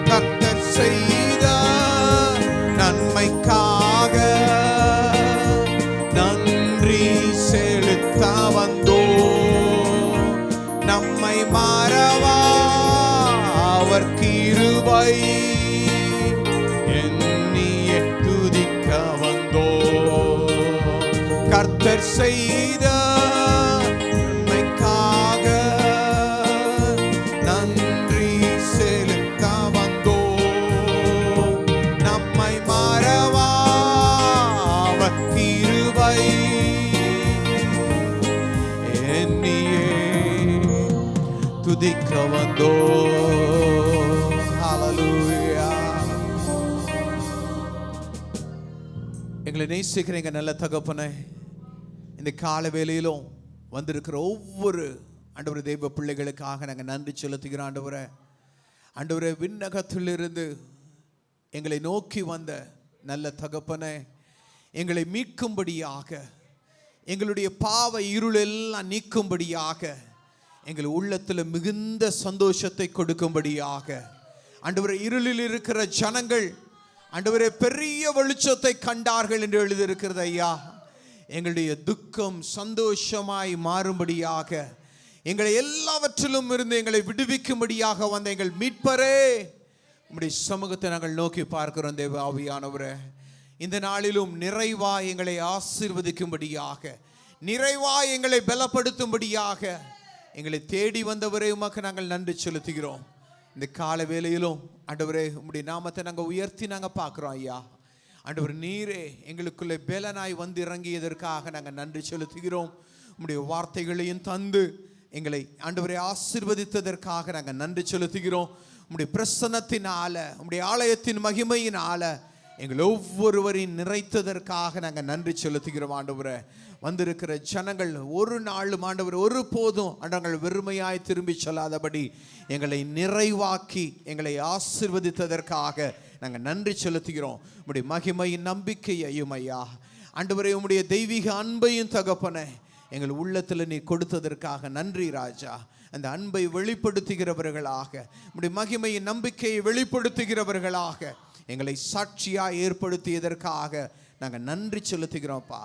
கர்த்தர் செய்த நன்மைக்காக நன்றி செலுத்த வந்தோ. நம்மை மறவா அவர் கிருபை எண்ணியே துதிக்க வந்தோ. கர்த்தர் செய்த நன்மைக்காக நன்றி செலுத்த வந்தோ. நம்மை மறவா அவர் கிருபை எண்ணியே துதிக்க வந்தோ. ஹல்லேலூயா. எங்களை நேசிக்கிறீங்க நல்ல தகப்பனே. இந்த கால வேளையிலும் வந்திருக்கிற ஒவ்வொரு ஆண்டவரே தெய்வ பிள்ளைகளுக்காக நாங்கள் நன்றி செலுத்துகிறோம். ஆண்டவரே, ஆண்டவரே, விண்ணகத்திலிருந்து எங்களை நோக்கி வந்த நல்ல தகப்பனே, எங்களை மீட்கும்படியாக, எங்களுடைய பாவ இருளெல்லாம் நீக்கும்படியாக, எங்கள் உள்ளத்தில் மிகுந்த சந்தோஷத்தை கொடுக்கும்படியாக, ஆண்டவரே, இருளில் இருக்கிற ஜனங்கள் ஆண்டவரே பெரிய வெளிச்சத்தை கண்டார்கள் என்று எழுதியிருக்கிறது ஐயா. எங்களுடைய துக்கம் சந்தோஷமாய் மாறும்படியாக, எங்களை எல்லாவற்றிலும் இருந்து எங்களை விடுவிக்கும்படியாக வந்த எங்கள் மீட்பரே, உம்முடைய சமூகத்தை நாங்கள் நோக்கி பார்க்கிறோம். தேவ ஆவியானவரே, இந்த நாளிலும் நிறைவாய் எங்களை ஆசீர்வதிக்கும்படியாக, நிறைவாய் எங்களை பலப்படுத்தும்படியாக எங்களை தேடி வந்தவரே உமக்கு நாங்கள் நன்றி செலுத்துகிறோம். இந்த கால வேளையிலும் ஆண்டவரே உம்முடைய நாமத்தை நாங்கள் உயர்த்தி நாங்கள் பார்க்குறோம் ஐயா. ஆண்டவர், நீரே எங்களுக்குள்ளே பலனாய் வந்து இறங்கியதற்காக நாங்கள் நன்றி செலுத்துகிறோம். உம்முடைய வார்த்தைகளையும் தந்து எங்களை ஆண்டவரை ஆசீர்வதித்ததற்காக நாங்கள் நன்றி செலுத்துகிறோம். உம்முடைய பிரசன்னத்தினால, உம்முடைய ஆலயத்தின் மகிமையினால எங்கள் ஒவ்வொருவரையும் நிறைத்ததற்காக நாங்கள் நன்றி செலுத்துகிறோம். ஆண்டவரை, வந்திருக்கிற ஜனங்கள் ஒரு நாளும் ஆண்டவர் ஒருபோதும் நாங்கள் வெறுமையாய் திரும்பி செல்லாதபடி எங்களை நிறைவாக்கி எங்களை ஆசீர்வதித்ததற்காக நாங்கள் நன்றி செலுத்துகிறோம். உம்முடைய மகிமையின் நம்பிக்கையையும் ஐயா ஆண்டவரே, உம்முடைய தெய்வீக அன்பையும் தகப்பனே எங்கள் உள்ளத்தில் நீ கொடுத்ததற்காக நன்றி ராஜா. அந்த அன்பை வெளிப்படுத்துகிறவர்களாக, உம்முடைய மகிமையின் நம்பிக்கையை வெளிப்படுத்துகிறவர்களாக எங்களை சாட்சியாக ஏற்படுத்தியதற்காக நாங்கள் நன்றி செலுத்துகிறோம்ப்பா.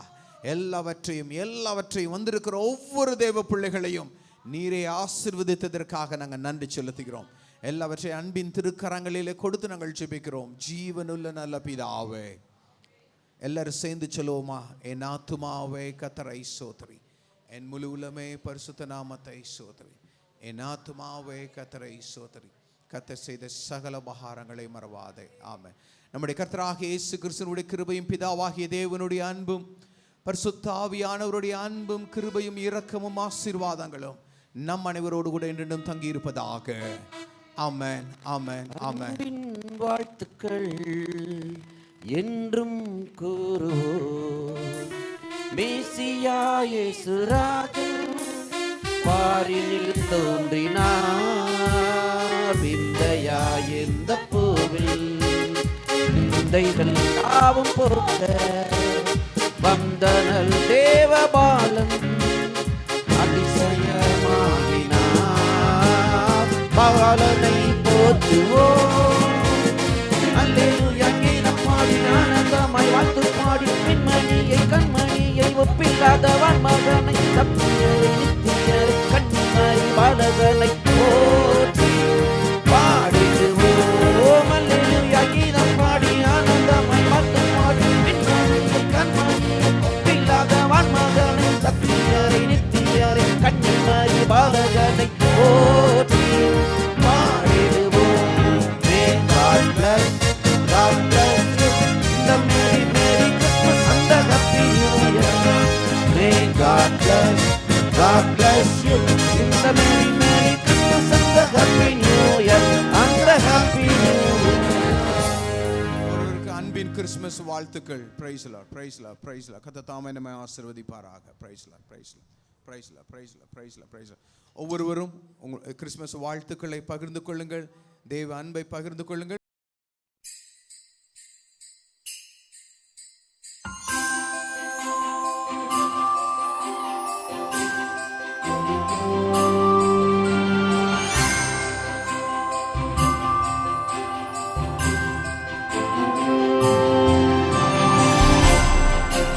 எல்லாவற்றையும் வந்திருக்கிற ஒவ்வொரு தேவ பிள்ளைகளையும் நீரே ஆசீர்வதித்ததற்காக நாங்கள் நன்றி செலுத்துகிறோம். எல்லாவற்றையும் அன்பின் திருக்கரங்களிலே கொடுத்து நாங்கள் ஜெபிக்கிறோம். ஜீவனுள்ள நல்ல பிதாவே, எல்லாரும் சேர்ந்து சொல்லுவோமா? என் ஆத்துமாவே கர்த்தரை ஸ்தோத்திரி, என் முழு உள்ளமே பரிசுத்த நாமத்தை ஸ்தோத்திரி. என் ஆத்துமாவே கர்த்தரை ஸ்தோத்திரி, கர்த்தர் செய்த சகல உபகாரங்களை மறவாதே. ஆமென். நம்முடைய கர்த்தராகிய இயேசு கிறிஸ்துவினுடைய கிருபையும் பிதாவாகிய தேவனுடைய அன்பும் பரிசுத்த ஆவியானவருடைய அன்பும் கிருபையும் இரக்கமும் ஆசீர்வாதங்களும் நம் அனைவரோடு கூட என்றும் தங்கி இருப்பதாக. ஆமென், ஆமென், ஆமென். அன்பின் வாழ்த்துக்கள் என்றும் கூறுவோம். மேசியா இயேசு ராஜன் பாரினில் தோன்றினார். விந்தையா எந்த பூவில் விந்தைகள் யாவும் போக்க வந்தனல் தேவபாலன் அதிசயமாகினார். பாலனை போற்றுவோம். அல்லேலூயா கீதம் பாடி ஆனந்தமாய் வாழ்த்து பாடி பெண்மணியை கண்மணியை ஒப்பில்லாதவன் மகனை தப்பியரை நித்தியரை கண்ணிமாய் பாலகனை போற்றி பாடிடுவோம். அல்லேலூயா கீதம் பாடி ஆனந்தமாய் வாழ்த்து பாடி பெண்மணியை கண்மணியை ஒப்பில்லாதவன் மகனை தப்பியரை நித்தியரை கண்ணிமாய் பாலகனை போற்றி பாடிடுவோம். God bless you. The Merry Christmas and the Happy New Year. May God bless you. In the Merry Christmas and the Happy New Year and the Happy New Year. ஒருவருக்கு அன்பின் கிறிஸ்துமஸ் வாழ்த்துக்கள். Praise lord, praise lord, praise lord. கர்த்தர் தாமே நம்மை ஆசீர்வதிப்பாராக. Praise lord, praise lord, praise lord, praise lord, praise lord, praise lord. ஒவ்வொருவரும் உங்கள் கிறிஸ்துமஸ் வாழ்த்துக்களை பகிர்ந்து கொள்ளுங்கள். தேவ அன்பை பகிர்ந்து கொள்ளுங்கள்.